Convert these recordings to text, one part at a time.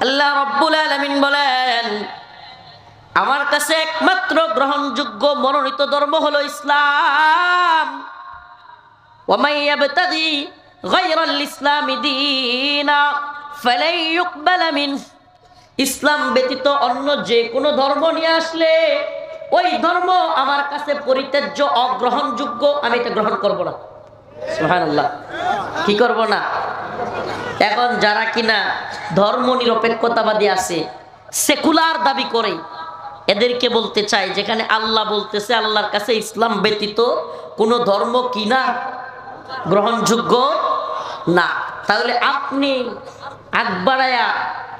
আল্লাহ রাব্বুল আলামিন বলেন, আমার কাছে একমাত্র গ্রহণযোগ্য মনোনীত ধর্ম হলো ইসলাম। ওয়া মান ইয়াবতাগি গায়রাল ইসলামি দীনা ফালাই ইউকবালা মিনহু। ইসলাম ব্যতীত অন্য যে কোনো ধর্ম নিয়ে আসলে ওই ধর্ম আমার কাছে পরিত্যাজ্য, অগ্রহণযোগ্য, আমি এটা গ্রহণ করব না। সুবহানাল্লাহ, কি করব না? এখন যারা কিনা ধর্ম নিরপেক্ষতাবাদী আছে, সেকুলার দাবি করে, এদেরকে বলতে চাই, যেখানে আল্লাহ বলতেছে আল্লাহর কাছে ইসলাম ব্যতীত কোনো ধর্ম কিনা গ্রহণযোগ্য না, তাহলে আপনি আগ বাড়ায়া,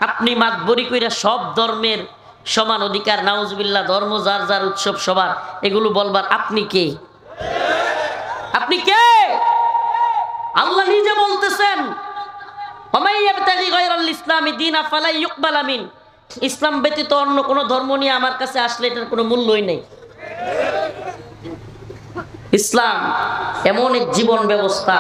আপনি মাতবরি কইরা সব ধর্মের সমান অধিকার, নাউজুবিল্লাহ, ধর্ম যার যার উৎসব সবার, এগুলো বলবার আপনি কে? আপনি কে? আল্লাহ নিজে বলতেছেন, ইসলাম ব্যতীত অন্য কোন ধর্ম নিয়ে আমার কাছে আসলে এটার কোনো মূল্যই নেই। ইসলাম এমন এক জীবন ব্যবস্থা,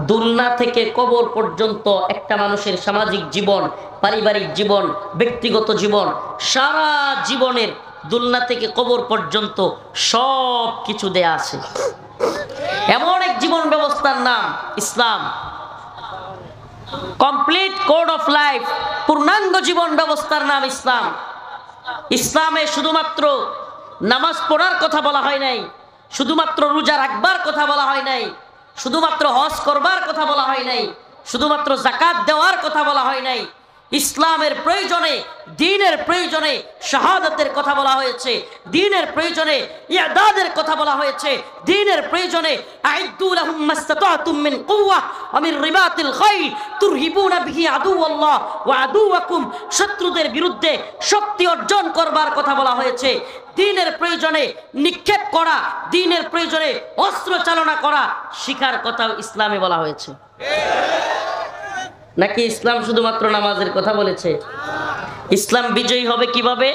দুলনা থেকে কবর পর্যন্ত একটা মানুষের সামাজিক জীবন, পারিবারিক জীবন, ব্যক্তিগত জীবন, সারা জীবনের দুলনা থেকে কবর পর্যন্ত সব কিছু দেয়া আছে। এমন এক জীবন ব্যবস্থার নাম ইসলাম। কমপ্লিট কোড অফ লাইফ, পূর্ণাঙ্গ জীবন ব্যবস্থার নাম ইসলাম। ইসলামে শুধুমাত্র নামাজ পড়ার কথা বলা হয় নাই, শুধুমাত্র রোজা রাখবার কথা বলা হয় নাই, শুধুমাত্র হজ করবার কথা বলা হয় নাই, শুধুমাত্র যাকাত দেওয়ার কথা বলা হয় নাই। ইসলামের প্রয়োজনে, দ্বীনের প্রয়োজনে শাহাদাতের কথা বলা হয়েছে, দ্বীনের প্রয়োজনে ইআদাদের কথা বলা হয়েছে, দ্বীনের প্রয়োজনে আইদ্দু লাহুম মাসতাতাতুম মিন কুওয়া ওয়া মিন রিবাতিল খাইল তুরহিবুনা বিহি আদুওয়াল্লাহ ওয়া আদুওয়াকুম। শত্রুদের বিরুদ্ধে শক্তি অর্জন করবার কথা বলা হয়েছে। দ্বীনের প্রয়োজনে নিক্ষেপ করা, দ্বীনের প্রয়োজনে অস্ত্র চালনা করা শিখার কথাও ইসলামে বলা হয়েছে। নাকি ইসলাম শুধুমাত্র নামাজের কথা বলেছে? ইসলাম বিজয়ী হবে কিভাবে?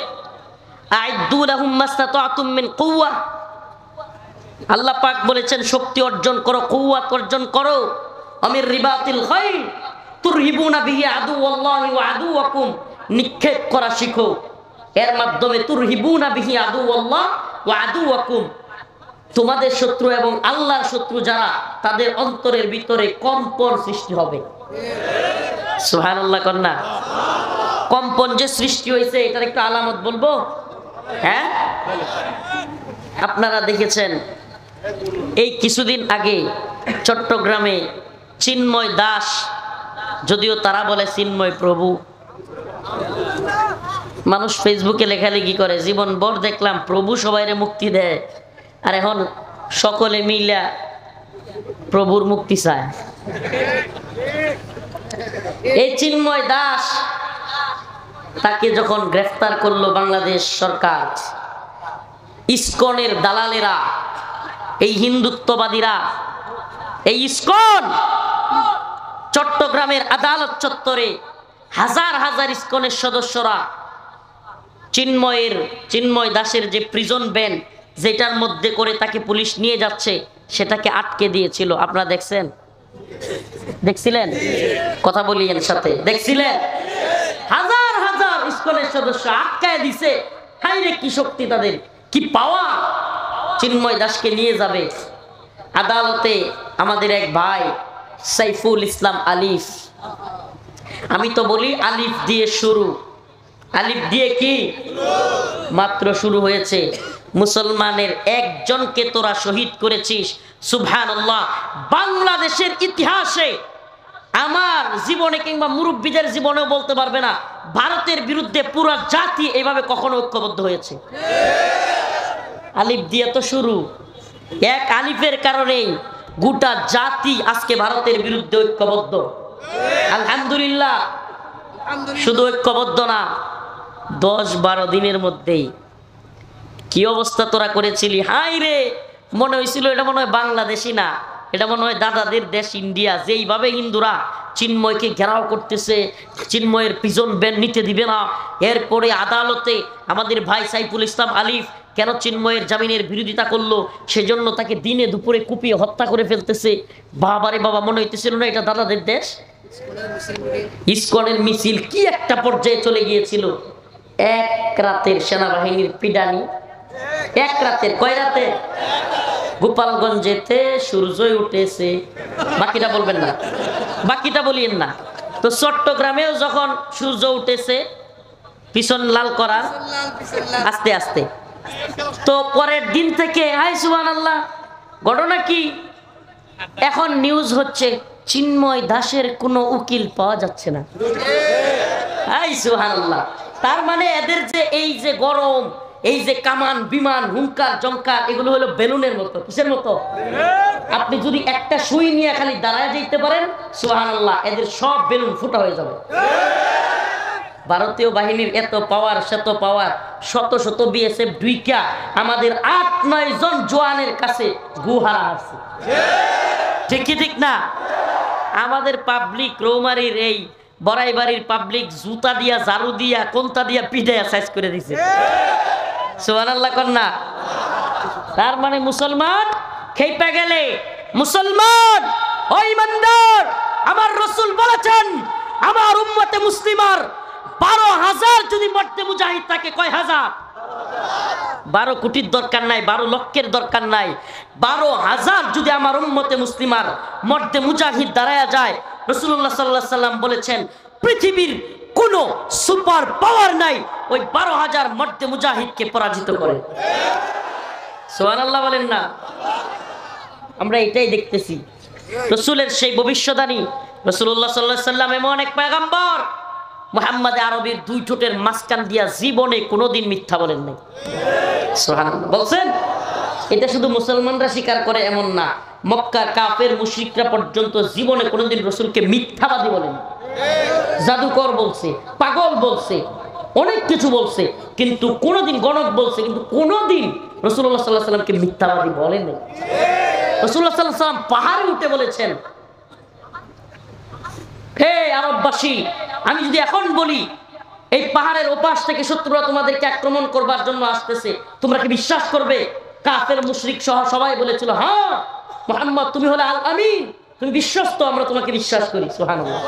আইদ্দু লাহুম মাসতাতাতুম মিন কুওয়া, আল্লাহ পাক বলেছেন শক্তি অর্জন করো, কুওয়াত অর্জন করো। আমির রিবাতিল খাইল তুরহিবুনা বিহি আদুওয়াল্লাহি ওয়া আদুওয়াকুম, নিক্ষেপ করা শিখো, এর মাধ্যমে তুরহিবুনা বিহি আদুওয়াল্লাহ ওয়া আদুওয়াকুম, তোমাদের শত্রু এবং আল্লাহর শত্রু যারা, তাদের অন্তরের ভিতরে কম্পন সৃষ্টি হবে। সুবহানাল্লাহ কন্যা, কম্পন যে সৃষ্টি হয়েছে এটার একটু আলামত বলবো। হ্যাঁ, আপনারা দেখেছেন এই কিছুদিন আগে চট্টগ্রামে চিন্ময় দাস, যদিও তারা বলে চিন্ময় প্রভু, মানুষ ফেসবুকে লেখালেখি করে, জীবন ভর দেখলাম প্রভু সবাইরে মুক্তি দেয়, আর এখন সকলে মিলা প্রভুর মুক্তি চায়। এই চিন্ময় দাস, তাকে যখন গ্রেফতার করলো বাংলাদেশ সরকার, ইসকনের দালালেরা, এই হিন্দুত্ববাদীরা, এই ইসকন চট্টগ্রামের আদালত চত্বরে হাজার হাজার ইসকনের সদস্যরা চিন্ময় দাসের যে প্রিজন ভ্যান, যেটার মধ্যে করে তাকে পুলিশ নিয়ে যাচ্ছে, সেটাকে আটকে দিয়েছিল। আপনারা দেখছেন? দেখছিলেন? কথা বলি এর সাথে, দেখছিলেন? হাজার হাজার ইসকনের সদস্য আটকায় দিছে। হাই রে, কি শক্তি তাদের, কি পাওয়া! চিন্ময় দাসকে নিয়ে যাবে আদালতে। আমাদের এক ভাই সাইফুল ইসলাম আলিফ, আমি তো বলি আলিফ দিয়ে শুরু, আলিফ দিয়ে কি মাত্র শুরু হয়েছে। মুসলমানের একজনকে তোরা শহীদ করেছিস, সুবহানাল্লাহ। বাংলাদেশের ইতিহাসে আমার জীবনে কিংবা মুরব্বীদের জীবনেও বলতে পারবে না ভারতের বিরুদ্ধে পুরো জাতি এভাবে কখনো ঐক্যবদ্ধ হয়েছে। আলিফ দিয়ে তো শুরু, এক আলিফের কারণেই গোটা জাতি আজকে ভারতের বিরুদ্ধে ঐক্যবদ্ধ। আলহামদুলিল্লাহ, শুধু ঐক্যবদ্ধ না, 10-12 দিনের মধ্যেই কি অবস্থা তোরা করেছিলি! হাই রে, মনে হয়েছিল এটা মনে হয় বাংলাদেশি না, এটা মনে হয় দাদাদের দেশ ইন্ডিয়া। যেইভাবে হিন্দুরা চিন্ময়কে ঘেরাও করতেছে, চিন্ময়ের পিজন ব্যান নিতে দিবে না। এরপরে আদালতে আমাদের ভাই সাইফুল ইসলাম আলিফ কেন চিন্ময়ের জামিনের বিরোধিতা করলো, সেজন্য তাকে দিনে দুপুরে কুপিয়ে হত্যা করে ফেলতেছে। বাবারে বাবা, মনে হইতেছিল না এটা দাদাদের দেশ। ইসকনের মিছিল কি একটা পর্যায়ে চলে গিয়েছিল। এক রাতের সেনাবাহিনীর পিডানি, এক রাতের, কয় রাতে? গোপালগঞ্জেতে সূর্যই উঠেছে, বাকিটা বলবেন না, বাকিটা বলিয়েন না। তো চট্টগ্রামেও যখন সূর্য উঠেছে, পিছন লাল করা আস্তে আস্তে, তো পরের দিন থেকে হাই সুবহানাল্লাহ, ঘটনা কি? এখন নিউজ হচ্ছে চিন্ময় দাসের কোনো উকিল পাওয়া যাচ্ছে না। হাই সুবহানাল্লাহ। তার মানে এদের যে এই যে গরম, এই যে কামান বিমান হুঙ্কার জঙ্কার, এগুলো হলো বেলুনের মতো। কিসের মতো? আপনি যদি একটা সুই নিয়ে খালি দাঁড়ায় যেতে পারেন, সুবহানাল্লাহ, এদের সব বেলুন ফুটা হয়ে যাবে। ভারতীয় বাহিনীর এত পাওয়ার, শত পাওয়ার, শত শত বিএসএফ ঢুইকা আমাদের ৮-৯ জন জওয়ানের কাছে গুহারা আছে। ঠিক কি ঠিক না? আমাদের পাবলিক রৌমারির এই বড়াইবাড়ির পাবলিক জুতা দিয়া, ঝাড়ু দিয়া, কোনটা দিয়া পিঠাইয়া সাইজ করে দিছে। সুবহানাল্লাহ কন্যা। তার মানে মুসলমান খেপে গেলে, মুসলমান ও ইমানদার, আমার রাসূল বলেছেন আমার উম্মতে মুসলিমার 12,000 যদি মর্দে মুজাহিদ থাকে, কয় হাজার? 12 কোটির দরকার নাই, 12 লক্ষের দরকার নাই, 12,000 যদি আমার উম্মতে মুসলিমার মর্দে মুজাহিদ দাঁড়ায়া যায়, রাসূলুল্লাহ সাল্লাল্লাহু আলাইহি সাল্লাম বলেছেন পৃথিবীর কোন সুপার পাওয়ার নাই ওই 12,000 মর্দে মুজাহিদকে পরাজিত করে। সুবহানাল্লাহ বলেন না? আমরা এটাই দেখতেছি। রাসূলের সেই ভবিষ্যদ্বাণী, রাসূলুল্লাহ সাল্লাল্লাহু আলাইহি সাল্লাম এমন এক পয়গম্বর, মুহাম্মদ আরবির দুই ঠোঁটের মাঝখান দিয়া জীবনে কোনোদিন মিথ্যা বলেন নাই। সুবহানাল্লাহ বলছেন। এটা শুধু মুসলমানরা স্বীকার করে এমন না, মক্কা কাফের মুশরিকরা পর্যন্ত জীবনে কোনোদিন রাসূলকে মিথ্যাবাদী বলেন। জাদুকর বলছে, পাগল বলছে, অনেক কিছু বলছে, কিন্তু কোনোদিন গণক বলছে, কিন্তু কোনোদিন রাসূলুল্লাহ সাল্লাল্লাহু আলাইহি সাল্লামকে মিথ্যাবাদী বলেন নাই। রাসূলুল্লাহ সাল্লাল্লাহু আলাইহি সাল্লাম পাহাড়ে উঠে বলেছেন, হে আরববাসী, আমি যদি এখন বলি এই পাহাড়ের ওপাশ থেকে শত্রুরা তোমাদেরকে আক্রমণ করবার জন্য আসতেছে, তোমরা কি বিশ্বাস করবে? কাফের মুশরিক সহ সবাই বলেছিল, হ্যাঁ মুহাম্মদ তুমি হলে আল আমিন, তুমি বিশ্বস্ত, আমরা তোমাকে বিশ্বাস করি। সুবহানাল্লাহ।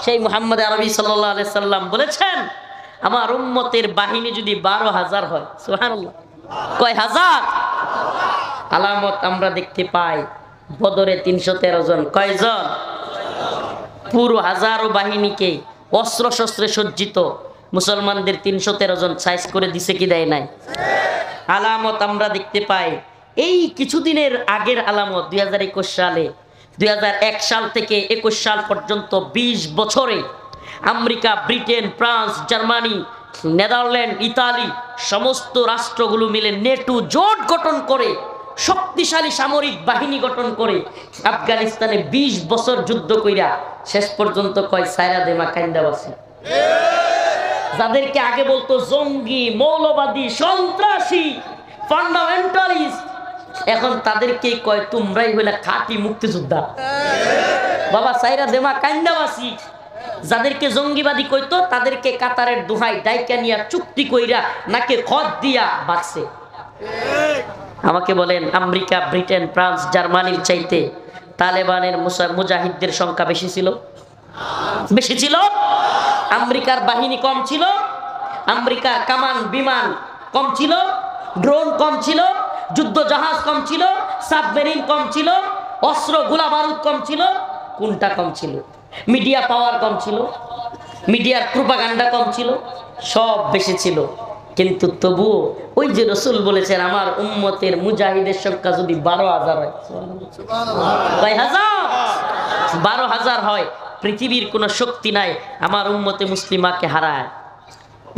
সেই মুহাম্মদ আরবি সাল্লাল্লাহু আলাইহি সাল্লাম বলেছেন আমার উম্মতের বাহিনী যদি 12,000 হয়, সুবহানাল্লাহ, কয় হাজার? আলামত আমরা দেখতে পাই বদরে 313 জন, কয়জন? পুরো হাজারো বাহিনীকে অস্ত্র শস্ত্রে সজ্জিত মুসলমানদের 313 জন সাইজ করে দিছে কি দেয় নাই? আলামত আমরা দেখতে পাই। এই কিছুদিনের আগের আলামত 2021 সালে, 2001 সাল থেকে 21 সাল পর্যন্ত 20 বছরে America, Britain, France, Germany, Netherland, Italy সমস্ত রাষ্ট্রগুলো মিলে নেটো জোট গঠন করে শক্তিশালী সামরিক বাহিনী গঠন করে আফগানিস্তানে 20 বছর যুদ্ধ কইরা শেষ পর্যন্ত কয় সাইরা দেমা কাইন্দাবাসী, যাদেরকে আগে বলতো জঙ্গি, মৌলবাদী, সন্ত্রাসী, ফান্ডামেন্টালিস্ট, এখন তাদেরকে কয় তোমরাই হইলা খাঁটি মুক্তিযোদ্ধা। বাবা সাইরা দেমা কাইন্দাবাসী। যাদেরকে জঙ্গিবাদী কইতো তাদেরকে কাতারের দোহাই ডাইকা নিয়া চুক্তি কইরা নাকে খত দিয়া বাঁচছে। আমাকে বলেন আমেরিকা, ব্রিটেন, ফ্রান্স, জার্মানির চাইতে তালেবানের মুজাহিদদের সংখ্যা বেশি ছিল? বেশি ছিল? আমেরিকার বাহিনী কম ছিল? আমেরিকার কামান বিমান কম ছিল? ড্রোন কম ছিল? যুদ্ধ জাহাজ কম ছিল? সাবমেরিন কম ছিল? অস্ত্র গোলা বারুদ কম ছিল? কোনটা কম ছিল? মিডিয়া পাওয়ার কম ছিল? মিডিয়ার প্রোপাগান্ডা কম ছিল? সব বেশি ছিল। কিন্তু তবুও ওই যে রাসূল বলেছেন আমার উম্মতের মুজাহিদের সংখ্যা যদি 12,000 হয়, কয় হাজার? 12,000 হয়, পৃথিবীর কোনো শক্তি নাই আমার উম্মতে মুসলিমাকে হারায়।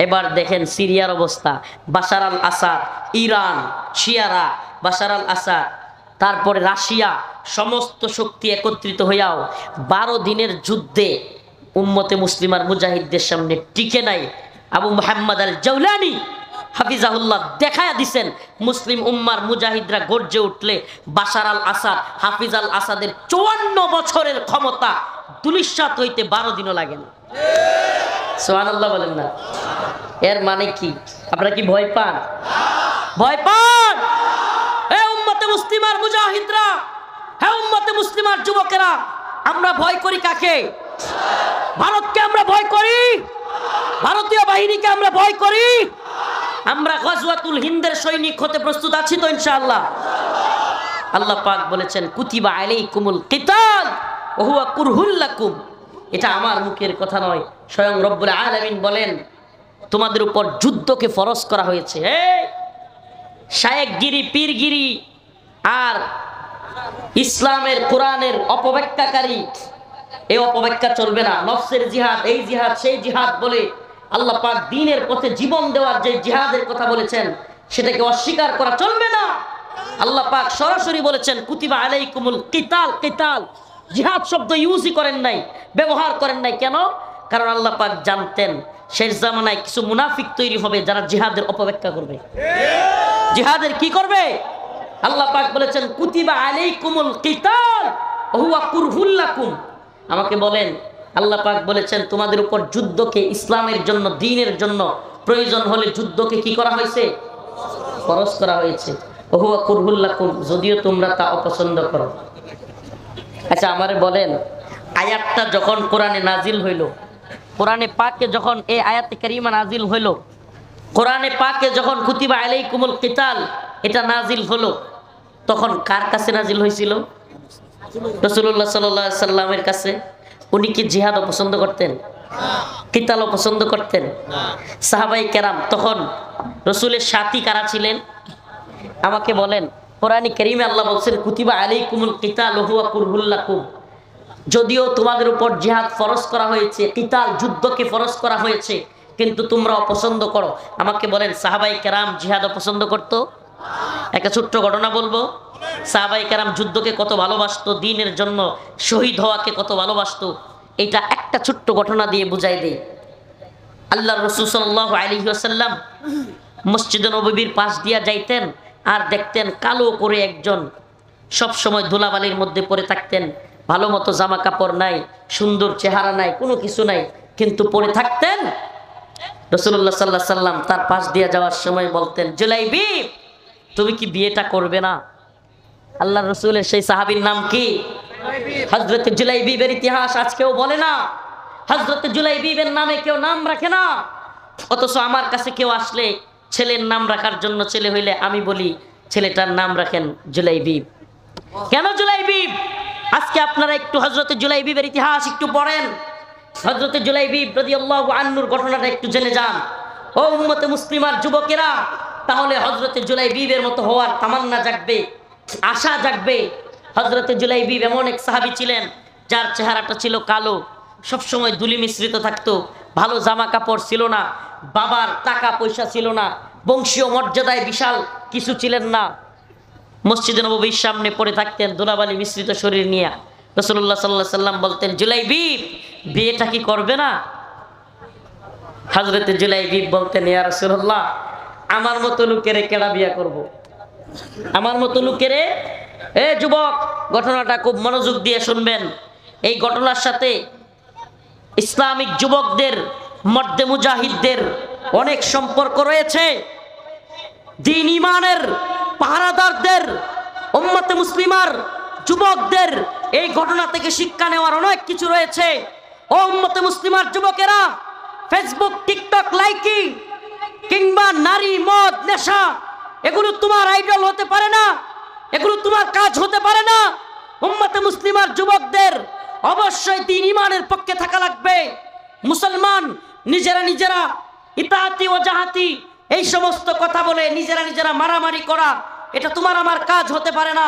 এবার দেখেন সিরিয়ার অবস্থা, বাশার আল আসাদ, ইরান, শিয়ারা, বাশার আল আসাদ, তারপরে রাশিয়া, সমস্ত শক্তি একত্রিত হইয়াও 12 দিনের যুদ্ধে উম্মতে মুসলিমার মুজাহিদদের সামনে টিকে নাই। আবু মুহাম্মদ আল জাওলানি হাফিজাহুল্লাহ দেখায়া দিছেন মুসলিম উম্মার মুজাহিদরা গর্জে উঠলে বাশার আল আসাদ, হাফিজ আল আসাদের 54 বছরের ক্ষমতা দুলিশাত হইতে 12 দিনও লাগে না। সুবহানাল্লাহ বলেন না? এর মানে কি? আপনারা কি ভয় পান? ভয় পান? হে উম্মতে মুসলিমার মুজাহিদরা, হে উম্মতে মুসলিমার যুবকেরা, আমরা ভয় করি কাকে? ভারতকে আমরা ভয় করি, ভারতীয় বাহিনীকে আমরা ভয় করি। আমরা গজওয়াতুল হিন্দের সৈনিক হতে প্রস্তুত আছি তো ইনশাআল্লাহ। আল্লাহ পাক বলেছেন কুতিবা আলাইকুমুল কিতাল ওয়া হুয়া কুরহুল লাকুম। এটা আমার মুখের কথা নয়, স্বয়ং রব্বুল আলামিন বলেন তোমাদের উপর যুদ্ধকে ফরজ করা হয়েছে। শায়েখগিরি, পীরগিরি আর ইসলামের কোরআনের অপব্যাখ্যাকারী, এই অপব্যাখ্যা চলবে না। নফসের জিহাদ, এই জিহাদ, সেই জিহাদ বলে আল্লাহ পাক দ্বীনের পথে জীবন দেওয়ার যে জিহাদের কথা বলেছেন সেটাকে অস্বীকার করা চলবে না। আল্লাহ পাক সরাসরি বলেছেন কুতিবা আলাইকুমুল কিতাল। কিতাল জিহাদ শব্দ ইউজই করেন নাই, ব্যবহার করেন নাই। কেন? কারণ আল্লাহ পাক জানতেন শেষ জামানায় কিছু মুনাফিক তৈরি হবে যারা জিহাদের অপব্যাখ্যা করবে। জিহাদের কি করবে? আল্লাহ পাক বলেছেন কুতিবা আলাইকুমুল কিতাল ওয়া হুয়া কুরহুল লাকুম। আমাকে বলেন আল্লাহ পাক বলেছেন তোমাদের উপর যুদ্ধকে ইসলামের জন্য, দ্বীনের জন্য প্রয়োজন হলে যুদ্ধকে কি করা হয়েছে? ফরজ করা হয়েছে। ওয়া হুয়া কুরহুল লাকুম, যদিও তোমরা তা অপছন্দ করো। আচ্ছা আমারে বলেন, আয়াতটা যখন কোরআনে নাজিল হইল, কোরআনে পাকে যখন এই আয়াতে কারিমা নাজিল হইল, কোরআনে পাকে যখন কুতিবা আলাইকুমুল কিতাল এটা নাজিল হলো, তখন কার কাছে নাজিল হয়েছিল? রাসূলুল্লাহ সাল্লাল্লাহু আলাইহি সাল্লামের কাছে। উনি কি জিহাদ পছন্দ করতেন? কিতাল পছন্দ করতেন? সাহাবাই কেরাম তখন রাসূলের সাথী কারা ছিলেন? আমাকে বলেন কোরআনে কারিমে আল্লাহ বলছেন কুতিবা আলাইকুমুল কিতাল ওয়া হুয়া কুরহুল লাকুম। যদিও তোমাদের উপর জিহাদ ফরজ করা হয়েছে, কিতাল যুদ্ধকে ফরজ করা হয়েছে, কিন্তু তোমরা অপছন্দ করো। আমাকে বলেন সাহাবাই কেরাম জিহাদ অপছন্দ করতো? একটা ছোট্ট ঘটনা বলবো। সাহাবাই কেরাম যুদ্ধকে কত ভালোবাসতো, দ্বীনের জন্য শহীদ হওয়াকে কত ভালোবাসতো, এটা একটা ছোট্ট ঘটনা দিয়ে বুঝাই দেই। আল্লাহর রাসূল সাল্লাল্লাহু আলাইহি ওয়াসাল্লাম মসজিদে নববীর পাশ দিয়া যাইতেন আর দেখতেন কালো করে একজন সব সময় ধুলাবালির মধ্যে পড়ে থাকতেন, ভালো মতো জামা কাপড় নাই, সুন্দর চেহারা নাই, কোনো কিছু নাই, কিন্তু পড়ে থাকতেন। রাসূলুল্লাহ সাল্লাল্লাহু আলাইহি সাল্লাম তার পাশ দিয়ে যাওয়ার সময় বলতেন জুলাইবি তুমি কি বিয়েটা করবে না? আল্লাহর রাসূলের সেই সাহাবীর নাম কি? হযরত জুলাইবিবের ইতিহাস আজকেও বলে না, হযরত জুলাইবিবের নামে কেউ নাম রাখে না। অথচ আমার কাছে কেউ আসলে ছেলের নাম রাখার জন্য, ছেলে হইলে আমি বলি ছেলেটার নাম রাখেন জুলাইবিব। কেন জুলাইবিব? আজকে আপনারা একটু হযরত জুলাইবিবের ইতিহাস একটু পড়েন, হযরত জুলাইবিব রাদিয়াল্লাহু আনহুর ঘটনাটা একটু জেনে যান। ও উম্মতে মুসলিমার যুবকেরা, তাহলে হযরত জুলাইবিবের মতো হওয়ার তামান্না জাগবে, আশা জাগবে। হযরত জুলাইবিব এমন এক সাহাবী ছিলেন যার চেহারাটা ছিল কালো, সবসময় ধুলি মিশ্রিত থাকতো, ভালো জামা কাপড় ছিল না, বাবার টাকা পয়সা ছিল না, বংশীয় মর্যাদায় বিশাল কিছু ছিলেন না। মসজিদে নববীর সামনে পড়ে থাকতেন ধুলাবালি মিশ্রিত শরীর নিয়ে। রাসূলুল্লাহ সাল্লাল্লাহু আলাইহি সাল্লাম বলতেন জুলাইবিব বিয়েটা কি করবে না? হযরত জুলাইবিব বলতেন ইয়া রাসূলুল্লাহ আমার মতো লোকেরে কেডা বিয়া করব? আমার মতো লোকেরে। এ যুবক, ঘটনাটা খুব মনোযোগ দিয়ে শুনবেন। এই ঘটনার সাথে ইসলামিক যুবকদের, মর্দে মুজাহিদদের অনেক সম্পর্ক রয়েছে। দ্বীন ঈমানের পাহারাদারদের, উম্মতে মুসলিমার যুবকদের এই ঘটনা থেকে শিক্ষা নেওয়ার অনেক কিছু রয়েছে। ও উম্মতে মুসলিমার যুবকেরা, ফেসবুক, টিকটক লাইকি কিংবা নারী, মদ, নেশা এগুলো তোমার আইডল হতে পারে না, এগুলো তোমার কাজ হতে পারে না। উম্মতে মুসলিমার যুবকদের অবশ্যই দ্বীন ঈমানের পক্ষে থাকা লাগবে। মুসলমান নিজেরা ইতাআতি ও জাহাতি এই সমস্ত কথা বলে নিজেরা মারামারি করা, এটা তোমার আমার কাজ হতে পারে না।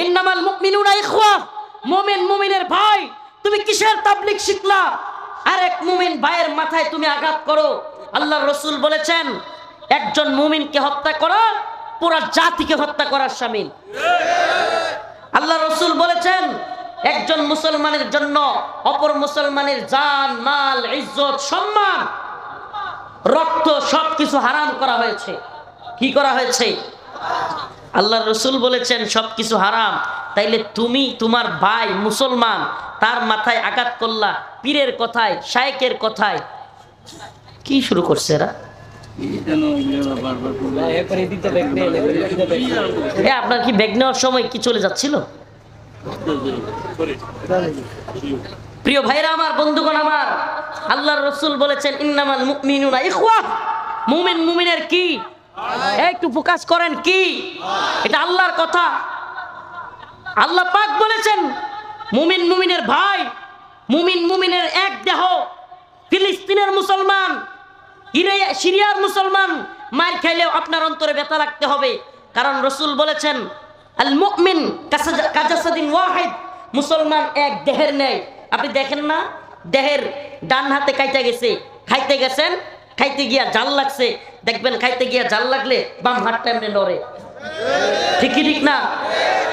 ইন্নামাল মুমিনুনা ইখওয়া, মুমিন মুমিনের ভাই। তুমি কিসের তাবলীগ শিখলা? আরেক মুমিন ভাইয়ের মাথায় তুমি আঘাত করো। আল্লাহর রাসূল বলেছেন একজন মুমিনকে হত্যা করা পুরো জাতিকে হত্যা করার শামিল। আল্লাহর রাসূল বলেছেন একজন মুসলমানের জন্য অপর মুসলমানের জান, মাল, ইজ্জত, সম্মান, রক্ত সবকিছু হারাম করা হয়েছে। কি করা হয়েছে? আল্লাহর রাসূল বলেছেন সবকিছু হারাম। তাইলে তুমি তোমার ভাই মুসলমান, তার মাথায় আঘাত করলা পীরের কথায়, শায়েখের কথায়। কি শুরু করছে এরা? আপনার কি ব্যাগ নেওয়ার সময় কি চলে যাচ্ছিল? প্রিয় ভাইরা আমার, বন্ধুগণ আমার, আল্লাহর রাসূল বলেছেন ইন্নামাল মুমিনুনা ইখওয়া। মুমিন মুমিনের কি? একটু ফোকাস করেন, কি? এটা আল্লাহর কথা। আল্লাহ পাক বলেছেন মুমিন মুমিনের ভাই, মুমিন মুমিনের এক দেহ। ফিলিস্তিনের মুসলমান, সিরিয়ার মুসলমান মার খাইলেও আপনার অন্তরে ব্যথা লাগতে হবে, কারণ রাসূল বলেছেন আল মুমিন কাজাসাদিন ওয়াহিদ, মুসলমান এক দেহের ন্যায়। আপনি দেখেন না, দেহের ডান হাতে কাইটা গেছে, খাইতে গেছেন, খাইতে গিয়া জাল লাগছে, দেখবেন খাইতে গিয়া জাল লাগলে বাম হাতটা এমনি নড়ে, ঠিক কি ঠিক না?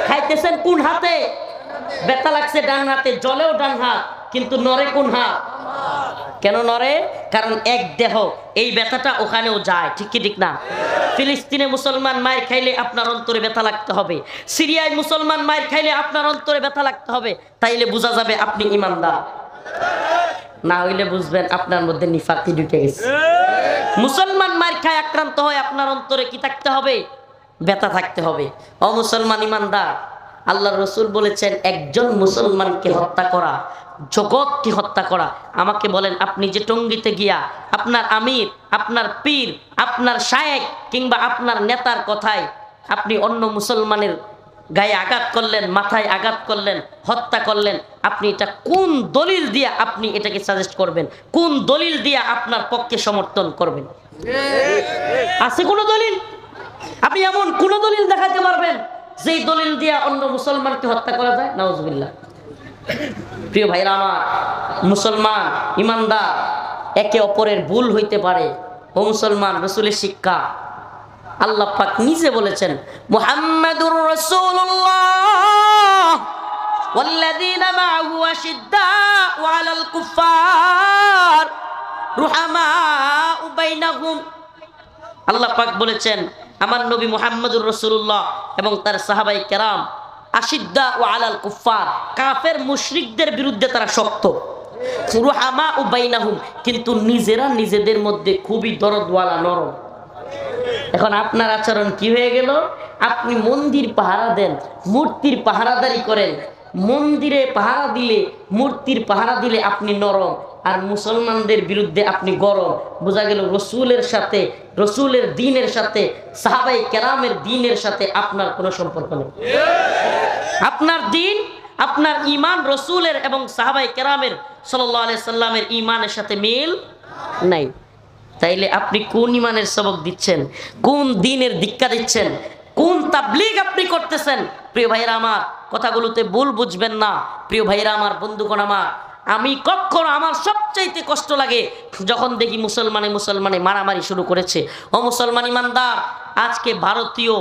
খাইতেছেন কোন হাতে? ব্যথা লাগছে ডান হাতে, জলেও ডান হাত, কিন্তু নড়ে কোন হাত? কেন নড়ে? কারণ এক দেহ, এই ব্যথাটা ওখানেও যায়, ঠিক কি ঠিক না? ফিলিস্তিনে মুসলমান মায়ের খাইলে আপনার অন্তরে ব্যথা লাগতে হবে, সিরিয়ায় মুসলমান মায়ের খাইলে আপনার অন্তরে ব্যথা লাগতে হবে। তাইলে বোঝা যাবে আপনি ঈমানদার, না হইলে বুঝবেন আপনার মধ্যে নিফাকি ঢুকে গেছে। মুসলমান মায়ের খায় আক্রান্ত হয়, আপনার অন্তরে কি থাকতে হবে? ব্যথা থাকতে হবে। ও মুসলমান ঈমানদার, আল্লাহর রাসূল বলেছেন একজন মুসলমানকে হত্যা করা জগৎকে হত্যা করা। আমাকে বলেন, আপনি যে টঙ্গীতে গিয়া আপনার আমির, আপনার পীর, আপনার শায়েখ কিংবা আপনার নেতার কথায় আপনি অন্য মুসলমানের গায়ে আঘাত করলেন, মাথায় আঘাত করলেন, হত্যা করলেন, আপনি এটা কোন দলিল দিয়ে আপনি এটাকে সাজেস্ট করবেন? কোন দলিল দিয়ে আপনার পক্ষে সমর্থন করবেন? আছে কোনো দলিল? আপনি এমন কোন দলিল দেখাতে পারবেন যেই দলিল দিয়ে অন্য মুসলমানকে হত্যা করা যায়? নাউজুবিল্লাহ। প্রিয় ভাইরা আমার, মুসলমান ঈমানদার, একে অপরের ভুল হইতে পারে। ও মুসলমান, রাসূলের শিক্ষা আল্লাহ পাক নিজে বলেছেন মুহাম্মাদুর রাসূলুল্লাহ ওয়াল্লাযীনা মা'আহু আশিদ্দাউ আলাল কুফফার রুহামাউ বাইনাহুম। আল্লাহ পাক বলেছেন আমার নবী মুহাম্মাদুর রাসূলুল্লাহ এবং তার সাহাবায়ে কেরাম আশিদ্দাউ আলাল কুফফার, কাফের মুশরিকদের বিরুদ্ধে তারা শক্ত, রুহামাউ বাইনাহুম, কিন্তু নিজেরা নিজেদের মধ্যে খুবই দরদওয়ালা, নরম। এখন আপনার আচরণ কি হয়ে গেল? আপনি মন্দির পাহারা দেন, মূর্তির পাহারাদারি করেন, মন্দিরে পাহারা দিলে, মূর্তির পাহারা দিলে আপনি নরম, আর মুসলমানদের বিরুদ্ধে আপনি গরম। বোঝা গেল রসুলের সাথে, রসুলের দ্বীনের সাথে, সাহাবায়ে কেরামের দ্বীনের সাথে আপনার কোনো সম্পর্ক নেই। আপনার দ্বীন, আপনার ঈমান রসুলের এবং সাহাবায়ে কেরামের সাল্লাল্লাহু আলাইহি সাল্লামের ঈমানের সাথে মিল নাই। তাইলে আপনি কোন ঈমানের সবক দিচ্ছেন? কোন দ্বীনের দীক্ষা দিচ্ছেন? কোন তাবলীগ আপনি করতেছেন? প্রিয় ভাইরা আমার, কথাগুলোতে ভুল বুঝবেন না। প্রিয় ভাইরা আমার, বন্ধুগণ আমার, আমি কখনো, আমার সবচাইতে কষ্ট লাগে যখন দেখি মুসলমানে মারামারি শুরু করেছে। ও মুসলমান ঈমানদার, আজকে ভারতীয়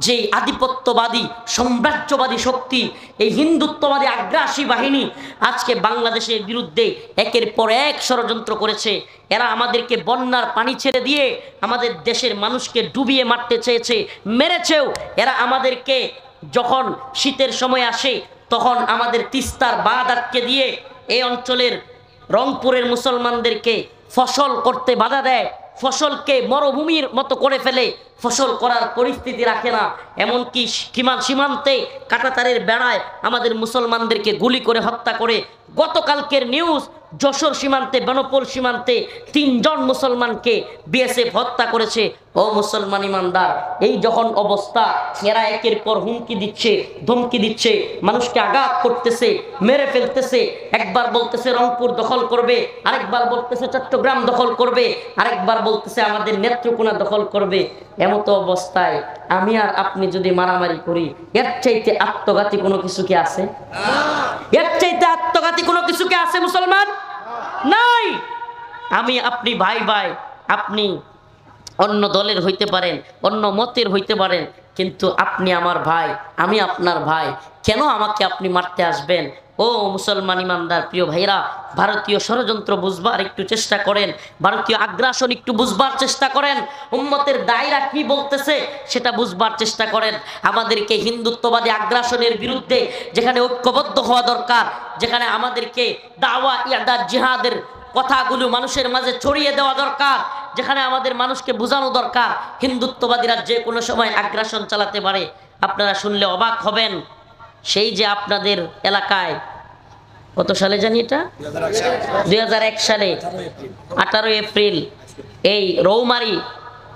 যে আধিপত্যবাদী সাম্রাজ্যবাদী শক্তি, এই হিন্দুত্ববাদী আগ্রাসী বাহিনী আজকে বাংলাদেশের বিরুদ্ধে একের পর এক ষড়যন্ত্র করেছে। এরা আমাদেরকে বন্যার পানি ছেড়ে দিয়ে আমাদের দেশের মানুষকে ডুবিয়ে মারতে চেয়েছে, মেরেছেও। এরা আমাদেরকে যখন শীতের সময় আসে তখন আমাদের তিস্তার বাঁধ আটকে দিয়ে এই অঞ্চলের রংপুরের মুসলমানদেরকে ফসল করতে বাধা দেয়, ফসলকে মরুভূমির মতো করে ফেলে, ফসল করার পরিস্থিতি রাখে না। এমনকি সীমান্তে কাঁটাতারের বেড়ায় আমাদের মুসলমানদেরকে গুলি করে হত্যা করে। গতকালকের নিউজ, যশোর সীমান্তে, বেনাপোল সীমান্তে 3 জন মুসলমানকে বিএসএফ হত্যা করেছে। ও মুসলমান ঈমানদার, এই যখন অবস্থা, এরা একের পর হুমকি দিচ্ছে, ধমকি দিচ্ছে, মানুষকে আঘাত করতেছে, মেরে ফেলতেছে। একবার বলতেছে রংপুর দখল করবে, আরেকবার বলতেছে চট্টগ্রাম দখল করবে, আরেকবার বলতেছে আমাদের নেত্রকোনা দখল করবে। এমতো অবস্থায় আমি আর আপনি যদি মারামারি করি, এর চাইতে আত্মঘাতী কোনো কিছু কি আছে? এর চাইতে আত্মঘাতী কোনো কিছু কি আছে মুসলমান? নাই। আমি আপনি ভাই ভাই, আপনি অন্য দলের হইতে পারেন, অন্য মতের হইতে পারেন, কিন্তু আপনি আমার ভাই, আমি আপনার ভাই। কেন আমাকে আপনি মারতে আসবেন? ও মুসলমান ঈমানদার, প্রিয় ভাইরা, ভারতীয় ষড়যন্ত্র বুঝবার একটু চেষ্টা করেন, ভারতীয় আগ্রাসন একটু বুঝবার চেষ্টা করেন, উম্মতের দায়রা কি বলতেছে সেটা বুঝবার চেষ্টা করেন। আমাদেরকে হিন্দুত্ববাদী আগ্রাসনের বিরুদ্ধে যেখানে ঐক্যবদ্ধ হওয়া দরকার, যেখানে আমাদেরকে দাওয়া ইরশাদ জিহাদের কথাগুলো মানুষের মাঝে ছড়িয়ে দেওয়া দরকার, যেখানে আমাদের মানুষকে বোঝানো দরকার হিন্দুত্ববাদীরা যে কোনো সময় আগ্রাসন চালাতে পারে। আপনারা শুনলে অবাক হবেন, সেই যে আপনাদের এলাকায় কত সালে জানি এটা 2001 সালে 18 এপ্রিল এই রৌমারী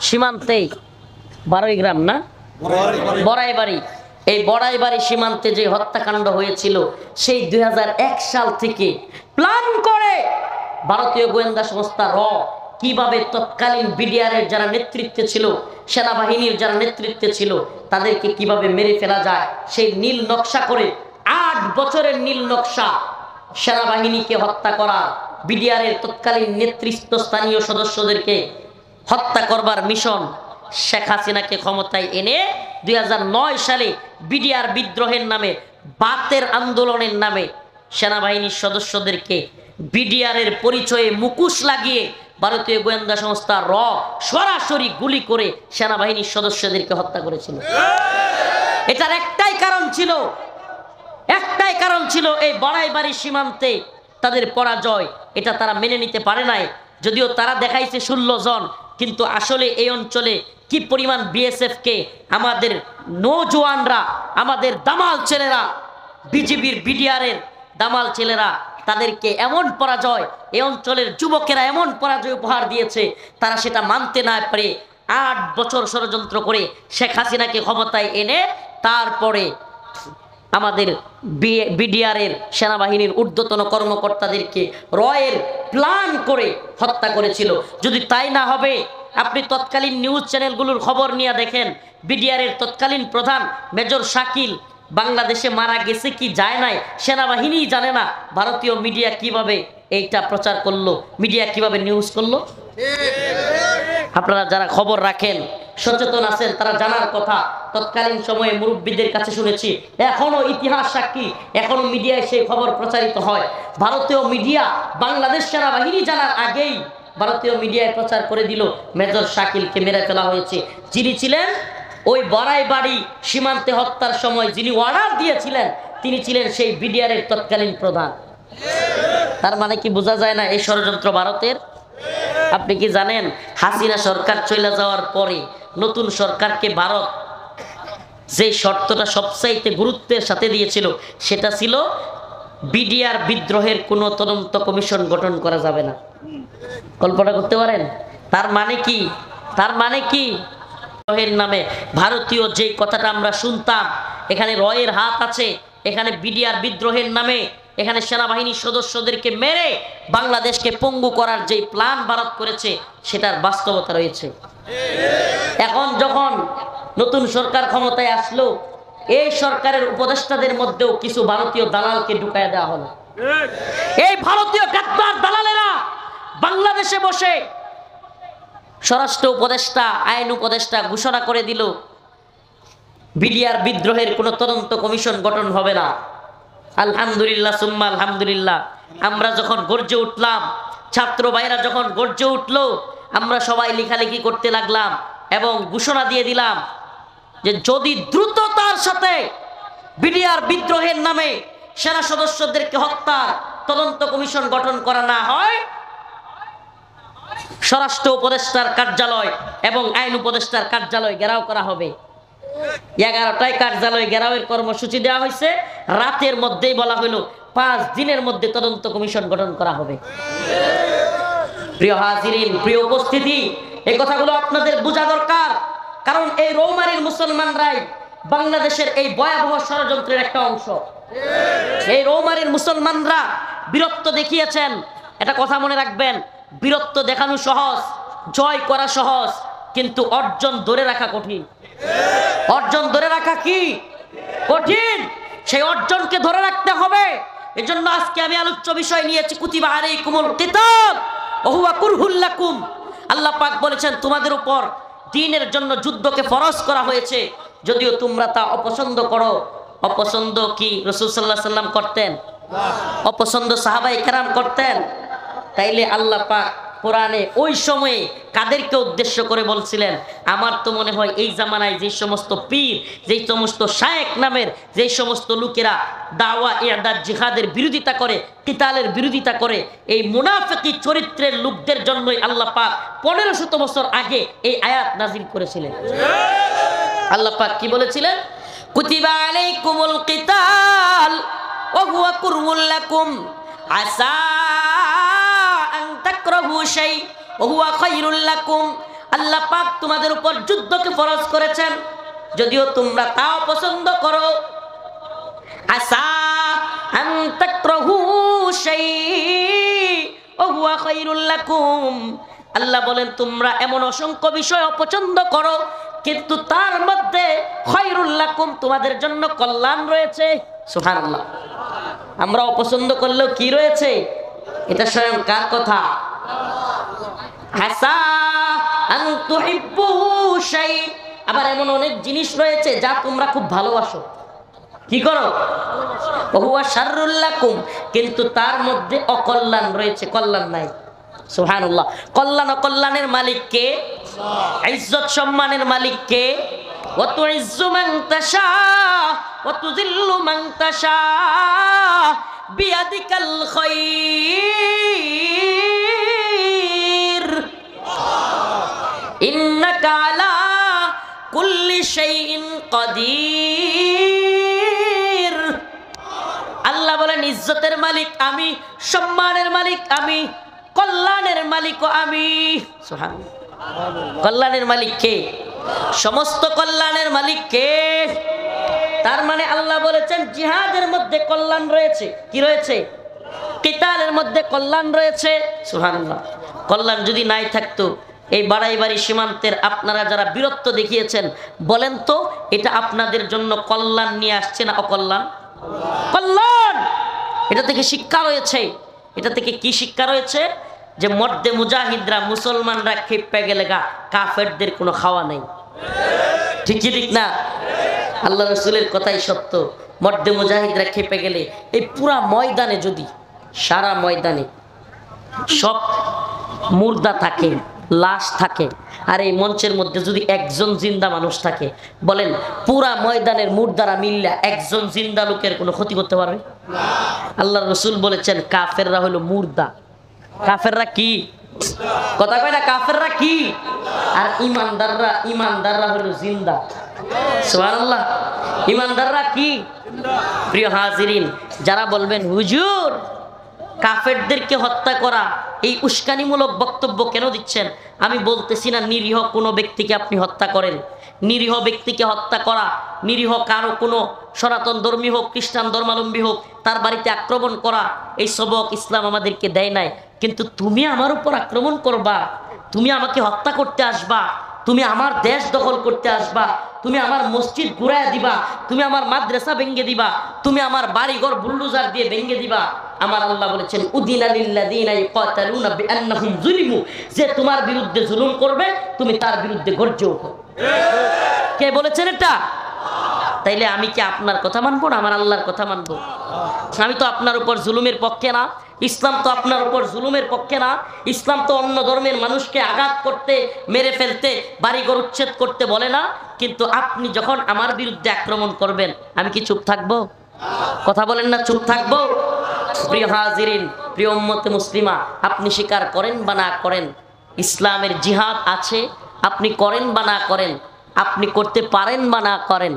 সীমান্তে 12 গ্রাম না বড়াইবাড়ি, এই বড়াইবাড়ি সীমান্তে যে হত্যাকাণ্ড হয়েছিল সেই 2001 সাল থেকে প্ল্যান করে ভারতীয় গোয়েন্দা সংস্থা র কিভাবে তৎকালীন বিডিআরের যারা নেতৃত্বে ছিল, সেনাবাহিনীর যারা নেতৃত্বে ছিল, তাদেরকে কিভাবে মেরে ফেলা যায় সেই নীল নকশা করে 8 বছরের নীল নকশা সেনাবাহিনীকে হত্যা করা, বিডিআরের তৎকালীন নেতৃত্বস্থানীয় সদস্যদেরকে হত্যা করবার মিশন শেখ হাসিনাকে ক্ষমতায় এনে 2009 সালে বিডিআর বিদ্রোহের নামে, বাতের আন্দোলনের নামে সেনাবাহিনীর সদস্যদেরকে বিডিআরের পরিচয়ে মুখোশ লাগিয়ে ভারতীয় গোয়েন্দা সংস্থা র সরাসরি গুলি করে সেনাবাহিনীর সদস্যদেরকে হত্যা করেছিল। এটার একটাই কারণ ছিল এই বড়াইবাড়ি সীমান্তে তাদের পরাজয়। এটা তারা মেনে নিতে পারে নাই, যদিও তারা দেখাইছে 16 জন, কিন্তু আসলে এই অঞ্চলে কি পরিমাণ বিএসএফ কে আমাদের নৌজওয়ানরা, আমাদের দামাল ছেলেরা, বিজিবির বিডিআরের দামাল ছেলেরা তাদেরকে এমন পরাজয়, এই অঞ্চলের যুবকেরা এমন পরাজয় উপহার দিয়েছে, তারা সেটা মানতে না পারে 8 বছর ষড়যন্ত্র করে শেখ হাসিনাকে ক্ষমতায় এনে তারপরে আমাদের বিডিআরের সেনাবাহিনীর ঊর্ধ্বতন কর্মকর্তাদেরকে রয়ের প্ল্যান করে হত্যা করেছিল। যদি তাই না হবে, আপনি তৎকালীন নিউজ চ্যানেলগুলোর খবর নিয়ে দেখেন, বিডিআরের তৎকালীন প্রধান মেজর শাকিল বাংলাদেশে মারা গেছে কি যায় নাই সেনাবাহিনীই জানে না, ভারতীয় মিডিয়া কিভাবে এইটা প্রচার করলো, মিডিয়া কিভাবে নিউজ করলো। আপনারা যারা খবর রাখেন, সচেতন আছেন, তারা জানার কথা। তৎকালীন সময়ে মুরব্বীদের কাছে শুনেছি, এখনো ইতিহাস সাক্ষী, এখনো মিডিয়ায় সেই খবর প্রচারিত হয়। ভারতীয় মিডিয়া বাংলাদেশ সেনাবাহিনী জানার আগেই ভারতীয় মিডিয়ায় প্রচার করে দিল মেজর শাকিলকে মেরে ফেলা হয়েছে। যিনি ছিলেন ওই বড়াইবাড়ি সীমান্তে হত্যার সময় যিনি অর্ডার দিয়েছিলেন, তিনি ছিলেন সেই বিডিআরের তৎকালীন প্রধান। তার মানে কি বোঝা যায় না এই ষড়যন্ত্র ভারতের? আপনি কি জানেন হাসিনা সরকার চলে যাওয়ার পরে নতুন সরকারকে ভারত যে শর্তটা সবচাইতে গুরুত্বের সাথে দিয়েছিল, সেটা ছিল বিডিআর বিদ্রোহের কোনো তদন্ত কমিশন গঠন করা যাবে না। কল্পনা করতে পারেন? তার মানে কি বিদ্রোহের নামে ভারতীয় যে কথাটা আমরা শুনতাম, এখানে রয়ের হাত আছে, এখানে বিডিআর বিদ্রোহের নামে এখানে সেনাবাহিনীর সদস্যদেরকে মেরে বাংলাদেশকে পঙ্গু করার যে প্ল্যান ভারত করেছে, সেটার বাস্তবতা রয়েছে। এখন যখন নতুন সরকার ক্ষমতায় আসলো, এই সরকারের উপদেষ্টাদের মধ্যেও কিছু ভারতীয় দালালকে ঢুকায় দেওয়া হলো। এই ভারতীয় গাদ্দার দালালেরা বাংলাদেশে বসে স্বরাষ্ট্র উপদেষ্টা, আইন উপদেষ্টা ঘোষণা করে দিল বিডিআর বিদ্রোহের কোনো তদন্ত কমিশন গঠন হবে না। আলহামদুলিল্লাহ সুম্মা আলহামদুলিল্লাহ, আমরা যখন গর্জে উঠলাম, ছাত্র ভাইরা যখন গর্জে উঠলো, আমরা সবাই লেখালেখি করতে লাগলাম এবং ঘোষণা দিয়ে দিলাম যে যদি দ্রুততার সাথে বিডিআর বিদ্রোহের নামে সেনা সদস্যদেরকে হত্যা তদন্ত কমিশন গঠন করা না হয়, স্বরাষ্ট্র উপদেষ্টার কার্যালয় এবং আইন উপদেষ্টার কার্যালয় ঘেরাও করা হবে। 11টায় কার্যালয় ঘেরাওয়ের কর্মসূচি দেওয়া হয়েছে। রাতের মধ্যেই বলা হলো 5 দিনের মধ্যে তদন্ত কমিশন গঠন করা হবে। প্রিয় হাজিরিন, প্রিয় উপস্থিতি, এই কথাগুলো আপনাদের বোঝা দরকার, কারণ এই রৌমারীর মুসলমানরাই বাংলাদেশের এই ভয়াবহ ষড়যন্ত্রের একটা অংশ। এই রৌমারীর মুসলমানরা বীরত্ব দেখিয়েছেন। এটা কথা মনে রাখবেন, বীরত্ব দেখানো সহজ, জয় করা সহজ, কিন্তু অর্জন ধরে রাখা কঠিন। অর্জন ধরে রাখা কি কঠিন, সেই অর্জনকে ধরে রাখতে হবে। এজন্য আজকে আমি আলোচ্য বিষয় নিয়েছি কুতিবা আলাইকুমুল কিতাল ওয়া হুয়া কুরহুল লাকুম। আল্লাহ পাক বলেছেন তোমাদের উপর দ্বীনের জন্য যুদ্ধকে ফরজ করা হয়েছে, যদিও তোমরা তা অপছন্দ করো। অপছন্দ কি রাসূল সাল্লাল্লাহু আলাইহি সাল্লাম করতেন? অপছন্দ সাহাবায়ে কেরাম করতেন? তাইলে আল্লাহ পাক কোরআনে ওই সময়ে কাদেরকে উদ্দেশ্য করে বলছিলেন? আমার তো মনে হয় এই জামানায় যে সমস্ত পীর, যে সমস্ত শায়েখ নামের যে সমস্ত লোকেরা দাওয়া ইরদাদ জিহাদের বিরোধিতা করে, কিতালের বিরোধিতা করে, এই মুনাফিকি চরিত্রের লোকদের জন্যই আল্লাহ পাক 1500 বছর আগে এই আয়াত নাজিল করেছিলেন। আল্লাহ পাক কি বলেছিলেন? কুতিবা আলাইকুমুল কিতাল ওয়া হুয়া কুরহুল লাকুম আসা আন তাকরাহু শাই ওয়া হুয়া খায়রুল লাকুম। আল্লাহ পাক তোমাদের উপর যুদ্ধকে ফরজ করেছেন, যদিও তোমরা তাও পছন্দ করো। আসা আন তাকরাহু শাই ওয়া হুয়া খায়রুল লাকুম। আল্লাহ বলেন তোমরা এমন অসংখ্য বিষয় অপছন্দ করো, কিন্তু তার মধ্যে খায়রুল লাকুম তোমাদের জন্য কল্যাণ রয়েছে। সুবহানাল্লাহ। আমরা অপছন্দ করলেও কি রয়েছে? এটা স্বয়ং কার কথা? আসা আন তুহিব্বু শাই। আবার এমন অনেক জিনিস রয়েছে যা তোমরা খুব ভালোবাসো, কি করো? ওহুয়া শাররুল লাকুম, কিন্তু তার মধ্যে অকল্যাণ রয়েছে, কল্যাণ নাই। সুবহানাল্লাহ। কল্যাণ অকল্যাণের মালিক কে? ইজ্জত সম্মানের মালিক কে? ওয়া তুইজ্জু মান তাশা ওয়া তুযিল্লু মান তাশা বিয়াদিকাল খায়র ইন্নাকা আলা কুল্লি শাইইন কাদির। আল্লাহ বলেন ইজ্জতের মালিক আমি, সম্মানের মালিক আমি, কল্যাণের মালিকও আমি। সুবহানাল্লাহ। কল্যাণের মালিক কে? সমস্ত কল্যাণের মালিক কে? তার মানে আল্লাহ বলেছেন জিহাদের মধ্যে কল্যাণ রয়েছে। কি রয়েছে? কিতালের মধ্যে কল্যাণ রয়েছে। সুবহানাল্লাহ। কল্যাণ যদি নাই থাকতো, এই বাড়াইবাড়ি সীমান্তের আপনারা যারা বীরত্ব দেখিয়েছেন, বলেন তো এটা আপনাদের জন্য কল্যাণ নিয়ে আসছে না অকল্যাণ? কল্যাণ। এটা থেকে শিক্ষা রয়েছে। এটা থেকে কি শিক্ষা রয়েছে? যে মর্দে মুজাহিদরা, মুসলমানরা খেপে গেলে কাফেরদের কোনো খাওয়া নেই। ঠিক কি ঠিক না? আল্লাহ রাসূলের কথাই সত্য। মর্দে মুজাহিদরা খেপে গেলে এই পুরা ময়দানে, যদি সারা ময়দানে সব মুর্দা থাকে, লাশ থাকে, আর এই মঞ্চের মধ্যে যদি একজন জিন্দা মানুষ থাকে, বলেন পুরা ময়দানের মুর্দারা মিল্লা একজন জিন্দা লোকের কোনো ক্ষতি করতে পারবে? আল্লাহ রাসূল বলেছেন কাফেররা হলো মুর্দা। কাফেররা কি? কথা কয় না, কাফেররা কি? আর ইমানদাররা হলো জিন্দা। সুবহানাল্লাহ। ইমানদাররা কি? প্রিয় হাজিরিন, যারা বলবেন হুজুর কাফেরদেরকে হত্যা করা, এই উস্কানিমূলক বক্তব্য কেন দিচ্ছেন? আমি বলতেছি না নিরীহ কোনো ব্যক্তিকে আপনি হত্যা করেন। নিরীহ ব্যক্তিকে হত্যা করা, নিরীহ কারো কোনো সনাতন ধর্মী হোক, খ্রিস্টান ধর্মাবলম্বী হোক, তার বাড়িতে আক্রমণ করা, এই সবক ইসলাম আমাদেরকে দেয় নাই। কিন্তু তুমি আমার উপর আক্রমণ করবা, তুমি আমাকে হত্যা করতে আসবা, তুমি আমার দেশ দখল করতে আসবা, তুমি আমার মসজিদ ঘুরায় দিবা, তুমি আমার মাদ্রাসা ভেঙে দিবা, তুমি আমার বাড়িঘর বুলডোজার দিয়ে ভেঙে দিবা। আমার আল্লাহ বলেছেন উদিনা লিল্লাযিনা ইয়াকাতালুনা বিআন্নাহুম যুলিমু, যে তোমার বিরুদ্ধে জুলুম করবে তুমি তার বিরুদ্ধে গর্জে ওঠো। কে বলেছেন এটা? তাইলে আমি কি আপনার কথা মানবো না আমার আল্লাহর কথা মানবো? আমি তো আপনার উপর জুলুমের পক্ষে না। ইসলাম তো আপনার উপর জুলুমের পক্ষে না। ইসলাম তো অন্য ধর্মের মানুষকে আঘাত করতে, মেরে ফেলতে, বাড়িঘর উচ্ছেদ করতে বলে না। কিন্তু আপনি যখন আমার বিরুদ্ধে আক্রমণ করবেন, আমি কি চুপ থাকবো? কথা বলেন না, চুপ থাকবো? প্রিয় হাজিরিন, প্রিয় উম্মতে মুসলিমা, আপনি স্বীকার করেন বা না করেন, ইসলামের জিহাদ আছে। আপনি করেন বা না করেন, আপনি করতে পারেন বা না করেন,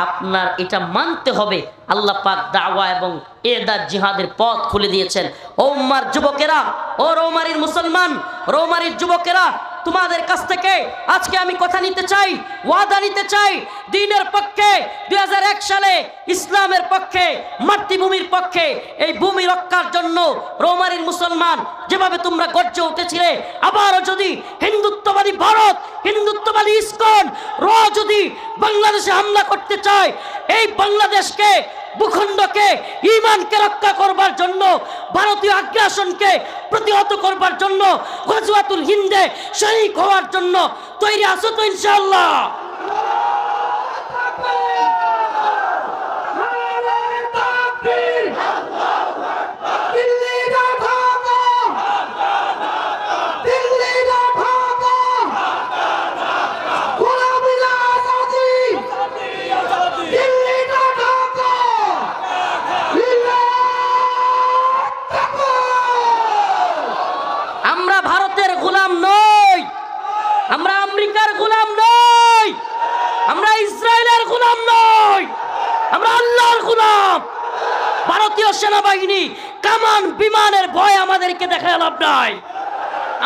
আপনার এটা মানতে হবে। আল্লাহ পাক দাওয়া এবং এদার জিহাদের পথ খুলে দিয়েছেন। ও উম্মার যুবকেরা, ও রৌমারীর মুসলমান, রৌমারীর যুবকেরা, তোমাদের কাছ থেকে আজকে আমি কথা নিতে চাই, ওয়াদা নিতে চাই। দ্বীনের পক্ষে 2001 সালে ইসলামের পক্ষে, মাতৃভূমির পক্ষে, এই ভূমি রক্ষার জন্য রৌমারীর মুসলমান যেভাবে তোমরা গর্জে উঠেছিলে, আবারও যদি হিন্দুত্ববাদী ভারত, হিন্দুত্ববাদী ইসকন যদি বাংলাদেশে হামলা করতে চায়, এই বাংলাদেশকে, ভূখণ্ডকে, ঈমানকে রক্ষা করবার জন্য, ভারতীয় আগ্রাসনকে প্রতিহত করবার জন্য, গজওয়াতুল হিন্দে শরীক হওয়ার জন্য তৈরি আছো তো ইনশাআল্লাহ? আমরা ভারতের গোলাম নই, আমরা আমেরিকার গোলাম নই, আমরা ইসরায়েলের গোলাম নই, আমরা আল্লাহর গোলাম। সেনাবাহিনী কামান বিমানের ভয় আমাদেরকে দেখায় লাভ নাই।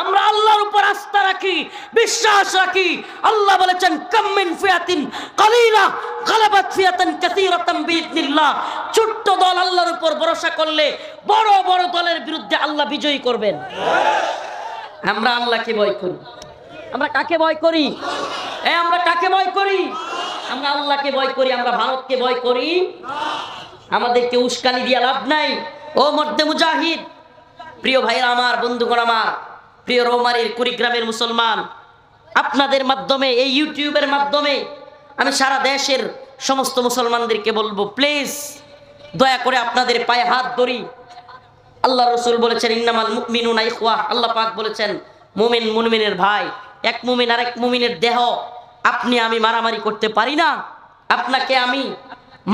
আমরা আল্লাহর উপর আস্থা রাখি, বিশ্বাস রাখি। আল্লাহ বলেছেন কাম মিন ফিয়াতিন কালিলা গালাবাত ফিয়াতান কাসীরাতান বিইذনিল্লাহ। ছোট্ট দল আল্লাহর উপর ভরসা করলে বড় বড় দলের বিরুদ্ধে আল্লাহ বিজয়ী করবেন। আমরা আল্লাহকে ভয় করি। আমরা কাকে ভয় করি? আমরা কাকে ভয় করি? আমরা আল্লাহকে ভয় করি। আমরা ভারতকে ভয় করি। আমাদেরকে উস্কানি দিয়া লাভ নাই। ও মর্দে মুজাহিদ, প্রিয় ভাইরা আমার, বন্ধুগণ আমার, প্রিয় রৌমারীর কুড়িগ্রামের মুসলমান, আপনাদের মাধ্যমে, এই ইউটিউবের মাধ্যমে আমি সারা দেশের সমস্ত মুসলমানদেরকে বলবো, প্লিজ দয়া করে আপনাদের পায়ে হাত ধরি। আল্লাহ রসুল বলেছেন ইন্নামাল মুমিনুনা ইখওয়া। আল্লাহ পাক বলেছেন মুমিন মুমিনের ভাই। এক মুমিন আর এক মুমিনের দেহ। আপনি আমি মারামারি করতে পারি না, আপনাকে আমি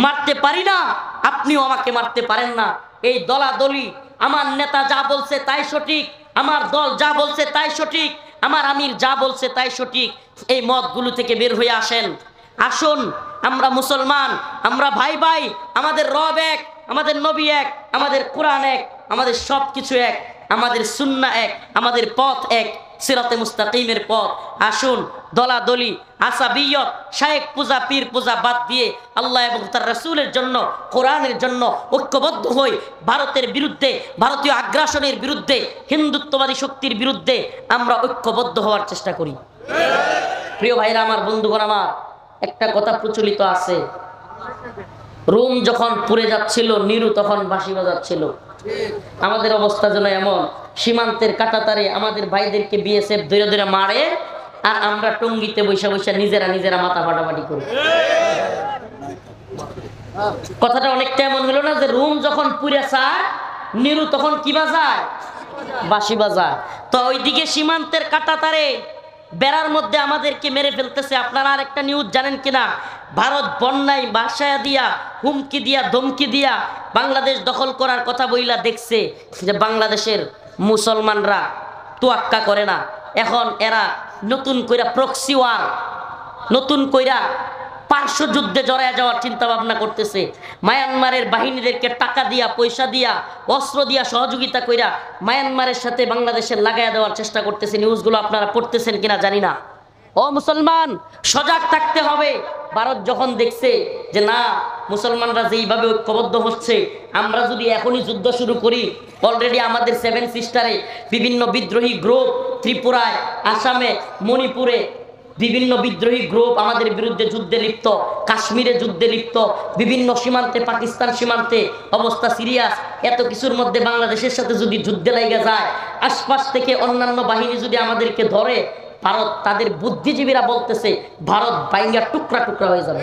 মারতে পারি না, আপনিও আমাকে মারতে পারেন না। এই দলাদলি, আমার নেতা যা বলছে তাই সঠিক, আমার দল যা বলছে তাই সঠিক, আমার আমির যা বলছে তাই সঠিক, এই মতগুলো থেকে বের হয়ে আসেন। আসুন, আমরা মুসলমান, আমরা ভাই ভাই, আমাদের রব এক, আমাদের নবী এক, আমাদের কোরআন এক, আমাদের সব কিছু এক, আমাদের সুন্নাহ এক, আমাদের পথ এক, সিরাতে মুস্তাকিমের পথ। আসুন দলাদলি, আসাবিয়ত, শায়েখ পূজা, পীর পূজা বাদ দিয়ে আল্লাহ এবং তার রাসূলের জন্য, কোরআনের জন্য ঐক্যবদ্ধ হই। ভারতের বিরুদ্ধে, ভারতীয় আগ্রাসনের বিরুদ্ধে, হিন্দুত্ববাদী শক্তির বিরুদ্ধে আমরা ঐক্যবদ্ধ হওয়ার চেষ্টা করি। প্রিয় ভাইরা আমার, বন্ধুগণ আমার, একটা কথা প্রচলিত আছে, রোম যখন পুড়ে যাচ্ছিল, নিরু তখন বাঁশি বাজাচ্ছিল। আমাদের অবস্থা যেন এমন, সীমান্তের কাঁটাতারে আমাদের ভাইদেরকে বিএসএফ ধরে ধরে মারে, আর আমরা টঙ্গিতে বৈশা বৈশা নিজেরা মাথা ফাটাফাটি করি। কথাটা অনেকটা এমন হলো না যে রোম যখন পুড়ে যায়, নিরু তখন কি বাজায়? বাঁশি বাজায়। তো ওইদিকে সীমান্তের কাঁটাতারে বেড়ার মধ্যে আমাদেরকে মেরে ফেলতেছে। আপনারা আর একটা নিউজ জানেন কিনা? ভারত বন্যায় বাসায়া দিয়া, হুমকি দিয়া, ধমকি দিয়া বাংলাদেশ দখল করার কথা বইলা দেখছে যে বাংলাদেশের মুসলমানরা তোয়াক্কা করে না। এখন এরা নতুন কইরা প্রক্সি ওয়ার, নতুন কইরা পার্শ্ব যুদ্ধে জড়ায় যাওয়ার চিন্তা ভাবনা করতেছে। মায়ানমারের বাহিনীদেরকে টাকা দিয়া, পয়সা দিয়া, অস্ত্র দিয়া সহযোগিতা কইরা মায়ানমারের সাথে বাংলাদেশের লাগাইয়া দেওয়ার চেষ্টা করতেছে। নিউজগুলো আপনারা পড়তেছেন কিনা জানি না। ও মুসলমান, সজাগ থাকতে হবে। ভারত যখন দেখছে যে না, মুসলমানরা যেইভাবে ঐক্যবদ্ধ হচ্ছে, আমরা যদি এখনই যুদ্ধ শুরু করি, অলরেডি আমাদের 7 সিস্টারে বিভিন্ন বিদ্রোহী গ্রুপ, ত্রিপুরায়, আসামে, মণিপুরে বিভিন্ন বিদ্রোহী গ্রুপ আমাদের বিরুদ্ধে যুদ্ধে লিপ্ত, কাশ্মীরে যুদ্ধে লিপ্ত, বিভিন্ন সীমান্তে, পাকিস্তান সীমান্তে অবস্থা সিরিয়াস। এত কিছুর মধ্যে বাংলাদেশের সাথে যদি যুদ্ধে লেগে যায়, আশপাশ থেকে অন্যান্য বাহিনী যদি আমাদেরকে ধরে, ভারত, তাদের বুদ্ধিজীবীরা বলতেছে ভারত ভাইঙ্গা টুকরা টুকরা হয়ে যাবে।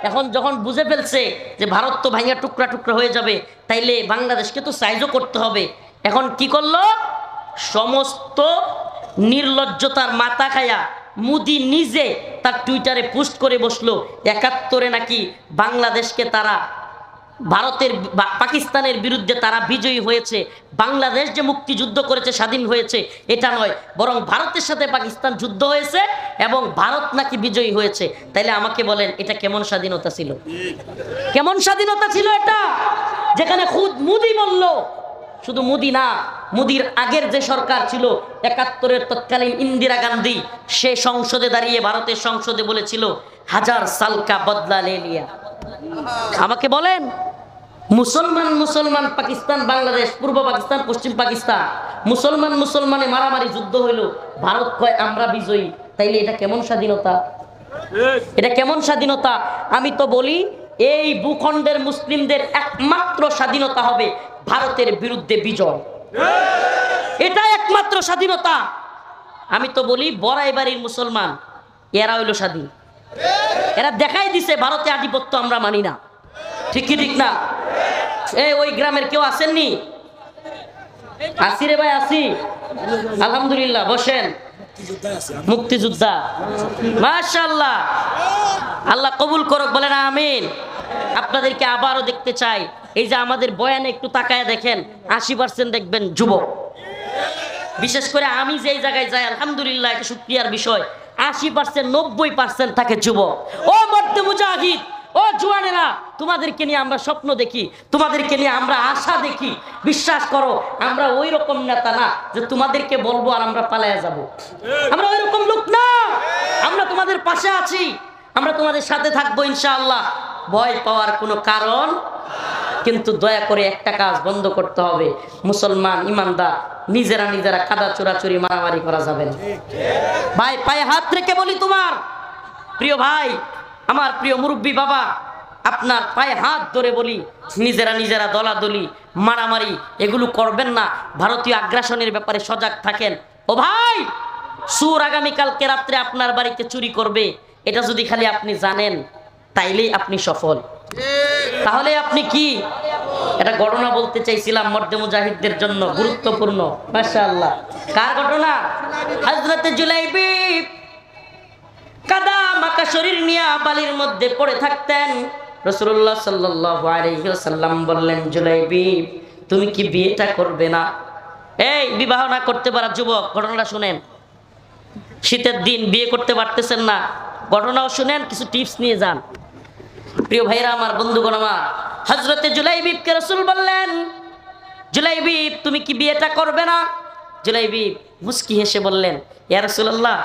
এখন যখন বুঝে ফেলছে যে ভারত তো ভাইঙ্গা টুকরা টুকরা হয়ে যাবে, তাইলে বাংলাদেশকে তো সাইজও করতে হবে। এখন কি করলো? সমস্ত নির্লজ্জতার মাথা খায়া মোদি নিজে তার টুইটারে পোস্ট করে বসলো ৭১ নাকি বাংলাদেশকে তারা, ভারতের, পাকিস্তানের বিরুদ্ধে তারা বিজয়ী হয়েছে। বাংলাদেশ যে মুক্তিযুদ্ধ করেছে, স্বাধীন হয়েছে, এটা নয়, বরং ভারতের সাথে পাকিস্তান যুদ্ধ হয়েছে এবং ভারত নাকি বিজয়ী হয়েছে। তাইলে আমাকে বলেন, এটা কেমন স্বাধীনতা ছিল? কেমন স্বাধীনতা ছিল এটা? যেখানে খুদ মোদি বলল, শুধু মোদি না, মোদির আগের যে সরকার ছিল ৭১ তৎকালীন ইন্দিরা গান্ধী, সে সংসদে দাঁড়িয়ে, ভারতের সংসদে বলেছিল 1000 সাল কা বদলা লে লিয়া। আমাকে বলেন, মুসলমান মুসলমান, পাকিস্তান বাংলাদেশ, পূর্ব পাকিস্তান, পশ্চিম পাকিস্তান, মুসলমান মুসলমানে মারামারি যুদ্ধ হইল, ভারত কয় আমরা বিজয়ী। তাইলে এটা কেমন স্বাধীনতা? এটা কেমন স্বাধীনতা? আমি তো বলি, এই ভূখণ্ডের মুসলিমদের একমাত্র স্বাধীনতা হবে ভারতের বিরুদ্ধে বিজয়। এটা একমাত্র স্বাধীনতা। আমি তো বলি, বড়াই বাড়ির মুসলমান এরা হইল স্বাধীন। এরা দেখাই দিছে ভারতে আধিপত্য আমরা মানি না। ঠিক কি ঠিক না? ওই গ্রামের কেউ আসেননি? আসি রে ভাই, আসি, আলহামদুলিল্লাহ, বসেন। মুক্তিযোদ্ধা, মাশাআল্লাহ, আল্লাহ কবুল করুক, বলেন আমিন। আপনাদেরকে আবারও দেখতে চাই। এই যে আমাদের বয়ানে একটু তাকায় দেখেন, 80% দেখবেন যুবক। বিশেষ করে আমি যেই জায়গায় যাই, আলহামদুলিল্লাহ, এটা শুকরিয়ার বিষয়, 80% 90% থাকে যুবক। ও মর্দে মুজাহিদ, ও জুয়ানেরা, তোমাদেরকে নিয়ে আমরা স্বপ্ন দেখি, তোমাদেরকে নিয়ে আমরা আশা দেখি। বিশ্বাস করো, আমরা ওই রকম নেতা না যে তোমাদেরকে বলবো আর আমরা পালায়া যাব। আমরা ওই রকম লোক না। আমরা তোমাদের পাশে আছি, আমরা তোমাদের সাথে থাকবো ইনশাআল্লাহ। ভয় পাওয়ার কোনো কারণ, কিন্তু দয়া করে একটা কাজ বন্ধ করতে হবে। মুসলমান ইমানদার নিজেরা কাদা চোরাচুরি মারামারি করা যাবে না। ভাই পায়ে হাত রেখে বলি, তোমার প্রিয় ভাই, আমার প্রিয় মুরব্বী বাবা, আপনার পায়ে হাত ধরে বলি, নিজেরা দলাদলি মারামারি এগুলো করবেন না। ভারতীয় আগ্রাসনের ব্যাপারে সজাগ থাকেন। ও ভাই, সুর আগামীকালকে রাত্রে আপনার বাড়িতে চুরি করবে, এটা যদি খালি আপনি জানেন তাইলেই আপনি সফল। তাহলে আপনি কি, এটা ঘটনা বলতে চাইছিলাম মর্দে মুজাহিদদের জন্য, গুরুত্বপূর্ণ। মাশাআল্লাহ। কার ঘটনা? হযরত জুলাইবি কাদা মাখা শরীর নিয়ে বালির মধ্যে পড়ে থাকতেন। রাসূলুল্লাহ সাল্লাল্লাহু আলাইহি ওয়াসাল্লাম বললেন, জুলাইবি তুমি কি বিয়েটা করবে না? এই বিবাহ না করতে পারা যুবক, ঘটনাটা শুনেন। শীতের দিন বিয়ে করতে পারতেছেন না, ঘটনাও শুনেন, কিছু টিপস নিয়ে যান। প্রিয় ভাইরা আমার, বন্ধুগণ আমার, হযরতে জুলাইবিবকে রাসূল বললেন, জুলাইবিব তুমি কি বিয়েটা করবে না? জুলাইবিব মুস্কি হেসে বললেন, ইয়া রাসূলুল্লাহ,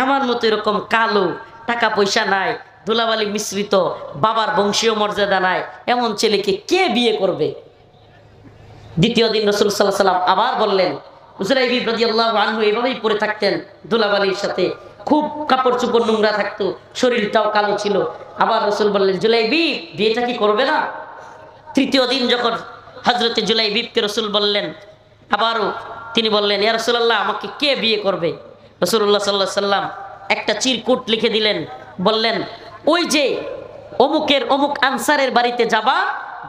আমার মতো এরকম কালো, টাকা পয়সা নাই, ধুলাবালি মিশ্রিত, বাবার বংশীয় মর্যাদা নাই, এমন ছেলেকে কে বিয়ে করবে? দ্বিতীয় দিন রাসূল সাল্লাল্লাহু আলাইহি ওয়াসাল্লাম আবার বললেন। জুলাইবিব রাদিয়াল্লাহু আনহু এভাবেই পড়ে থাকতেন ধুলাবালির সাথে, খুব কাপড় চোপড় নোংরা থাকতো, শরীরটাও কালো ছিল। আবার রাসূল বললেন, জুলাইবিব বিয়েটা কি করবে না? তৃতীয় দিন যখন হযরতে জুলাইবিবকে রাসূল বললেন, আবারও তিনি বললেন, ইয়া রাসূলুল্লাহ আমাকে কে বিয়ে করবে? রাসূলুল্লাহ সাল্লাল্লাহু আলাইহি ওয়াসাল্লাম একটা চিরকুট লিখে দিলেন, বললেন, ওই যে অমুকের অমুক আনসারের বাড়িতে যাবা,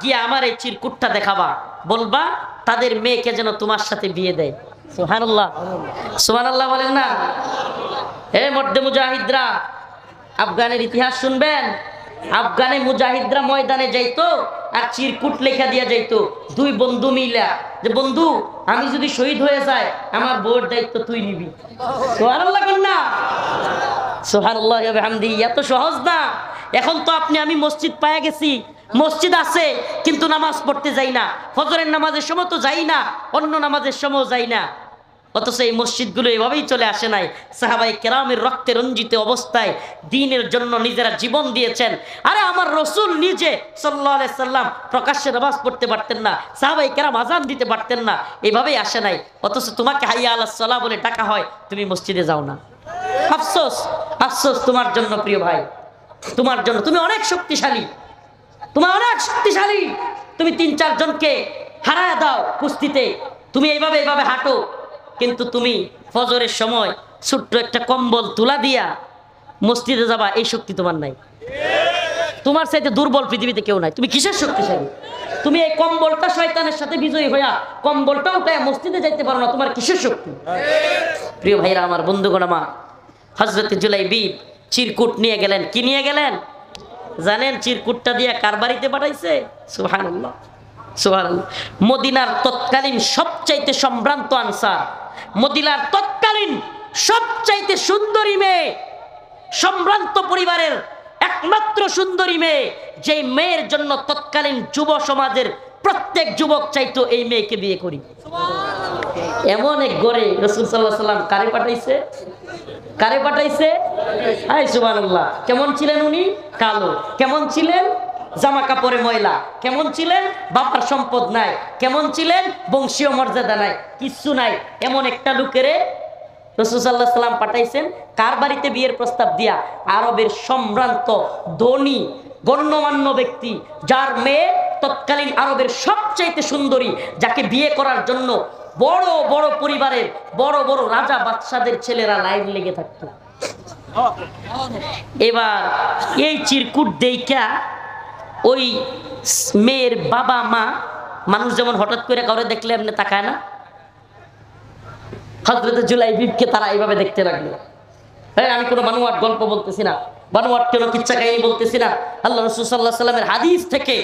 গিয়ে আমার এই চিরকুটটা দেখাবা, বলবা তাদের মেয়েকে যেন তোমার সাথে বিয়ে দেয়। সুবহানাল্লাহ, সুবহানাল্লাহ বলেন না? হে মর্দে মুজাহিদরা, আফগানের ইতিহাস শুনবেন। আফগানে মুজাহিদরা ময়দানে যাইতো আর চিরকুট লেখা দিয়া যাইতো, দুই বন্ধু মিলা, যে বন্ধু আমি যদি শহীদ হয়ে যাই আমার বউর দায়িত্ব তুই নিবি। সুবহানাল্লাহ বলেন না? সুবহানাল্লাহ ওয়া বিহামদিহি। এত সহজ না। এখন তো আপনি আমি মসজিদ পায়ে গেছি, মসজিদ আছে কিন্তু নামাজ পড়তে যাই না, ফজরের নামাজের সময় তো যাই না, অন্য নামাজের সময় যাই না। অথচ এই মসজিদগুলো এভাবেই চলে আসে নাই। সাহাবায়ে কেরামের রক্তে রঞ্জিত অবস্থায় দ্বীনের জন্য নিজেরা জীবন দিয়েছেন। আরে আমার রাসূল নিজে সাল্লাল্লাহু আলাইহি সাল্লাম প্রকাশ্যে নামাজ পড়তে পারতেন না, সাহাবায়ে কেরাম আযান দিতে পারতেন না, এভাবেই আসে নাই। অথচ তোমাকে হাইয়া আলাস সালাহ বলে ডাকা হয়, তুমি মসজিদে যাও না। আফসোস, আফসোস তোমার জন্য প্রিয় ভাই, তোমার জন্য। তুমি অনেক শক্তিশালী, তুমি অনেক শক্তিশালী, তুমি ৩-৪ জনকে হারায় দাও কুস্তিতে, তুমি এইভাবে হাঁটো, কিন্তু তুমি ফজরের সময় ছোট্ট একটা কম্বল তুলা দিয়া মসজিদে যাবা, এই শক্তি তোমার নাই। তোমার চাইতে দুর্বল পৃথিবীতে কেউ নাই। তুমি কিসের শক্তিশালী? তুমি এই কম্বলটা শয়তানের সাথে বিজয়ী হইয়া কম্বলটা উঠায় মসজিদে যাইতে পারো না, তোমার কিসের শক্তি? প্রিয় ভাইরা আমার, বন্ধুগণ আমার, হযরত জুলাইবিব চিরকুট নিয়ে গেলেন। কি নিয়ে গেলেন জানেন? চিরকুটটা দিয়ে কার বাড়িতে পাঠাইছে? সুবহানাল্লাহ, সুবহানাল্লাহ। মদিনার তৎকালীন সবচাইতে সম্ভ্রান্ত আনসার, মদিনার তৎকালীন সবচাইতে সুন্দরী মেয়ে, সম্ভ্রান্ত পরিবারের একমাত্র সুন্দরী মেয়ে, যেই মেয়ের জন্য তৎকালীন যুব সমাজের প্রত্যেক যুবক চাইতো এই মেয়েকে বিয়ে করি। এমন এক ঘরে রাসূল সাল্লাল্লাহু আলাইহি সাল্লাম কারে পাঠাইছে? কারে পাঠাইছে? হায় সুবহানাল্লাহ। কেমন ছিলেন উনি? কালো। কেমন ছিলেন? জামা কাপড়ে ময়লা। কেমন ছিলেন? বাবার সম্পদ নাই। কেমন ছিলেন? বংশীয় মর্যাদা নাই, কিচ্ছু নাই। এমন একটা লোকেরে রাসূল সাল্লাল্লাহু আলাইহি সাল্লাম পাঠাইছেন। কার বাড়িতে বিয়ের প্রস্তাব দিয়া? আরবের সম্ভ্রান্ত ধনী গণ্যমান্য ব্যক্তি, যার মেয়ে তৎকালীন আরবের সবচাইতে সুন্দরী, যাকে বিয়ে করার জন্য বড় বড় পরিবারের বড় বড় রাজা বাদশাদের ছেলেরা লাইন লেগে থাকতো। এবার এই চিরকুট দেইখা ওই মেয়ের বাবা মা, মানুষ যেমন হঠাৎ করে কাউরে দেখলে এমনি তাকায় না, হযরত জুলাইবিবকে তারা এইভাবে দেখতে লাগলো। হ্যাঁ, আমি কোনো বানোয়াট গল্প বলতেছি না, বানোয়াট কোনো কিচ্ছা কাহিনী বলতেছি না, আল্লাহ রাসূল সাল্লাল্লাহু আলাইহি সাল্লামের হাদিস থেকে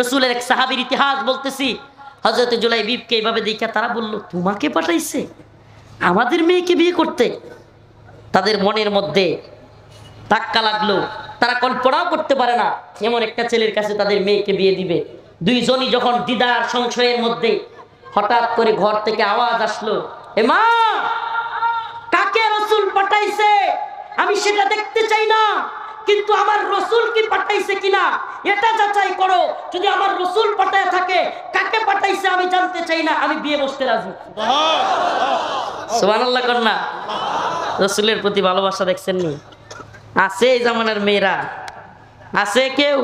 রাসূলের এক সাহাবীর ইতিহাস বলতেছি। হযরত জুলাইবিবকে এইভাবে দেখে তারা বলল, তোমাকে পাঠাইছে আমাদের মেয়েকে বিয়ে করতে? তাদের মনের মধ্যে ধাক্কা লাগলো, তারা কল্পনাও করতে পারে না এমন একটা ছেলের কাছে তাদের মেয়েকে বিয়ে দিবে। দুইজনই যখন দ্বিধার সংশয়ের মধ্যে, হঠাৎ করে ঘর থেকে আওয়াজ আসলো, এ মা, কাকে রাসূল পাঠাইছে আমি সেটা দেখতে চাই না, কিন্তু আমার রাসূল কি পাঠাইছে কিনা এটা যাচাই করো। যদি আমার রাসূল পাঠায় থাকে, কাকে পাঠাইছে আমি জানতে চাই না, আমি বিয়ে বসতে রাজি। সুবহানাল্লাহ কন্যা। রাসূলের প্রতি ভালোবাসা দেখছেন নি? আছে এই জামানার মেয়েরা, আছে কেউ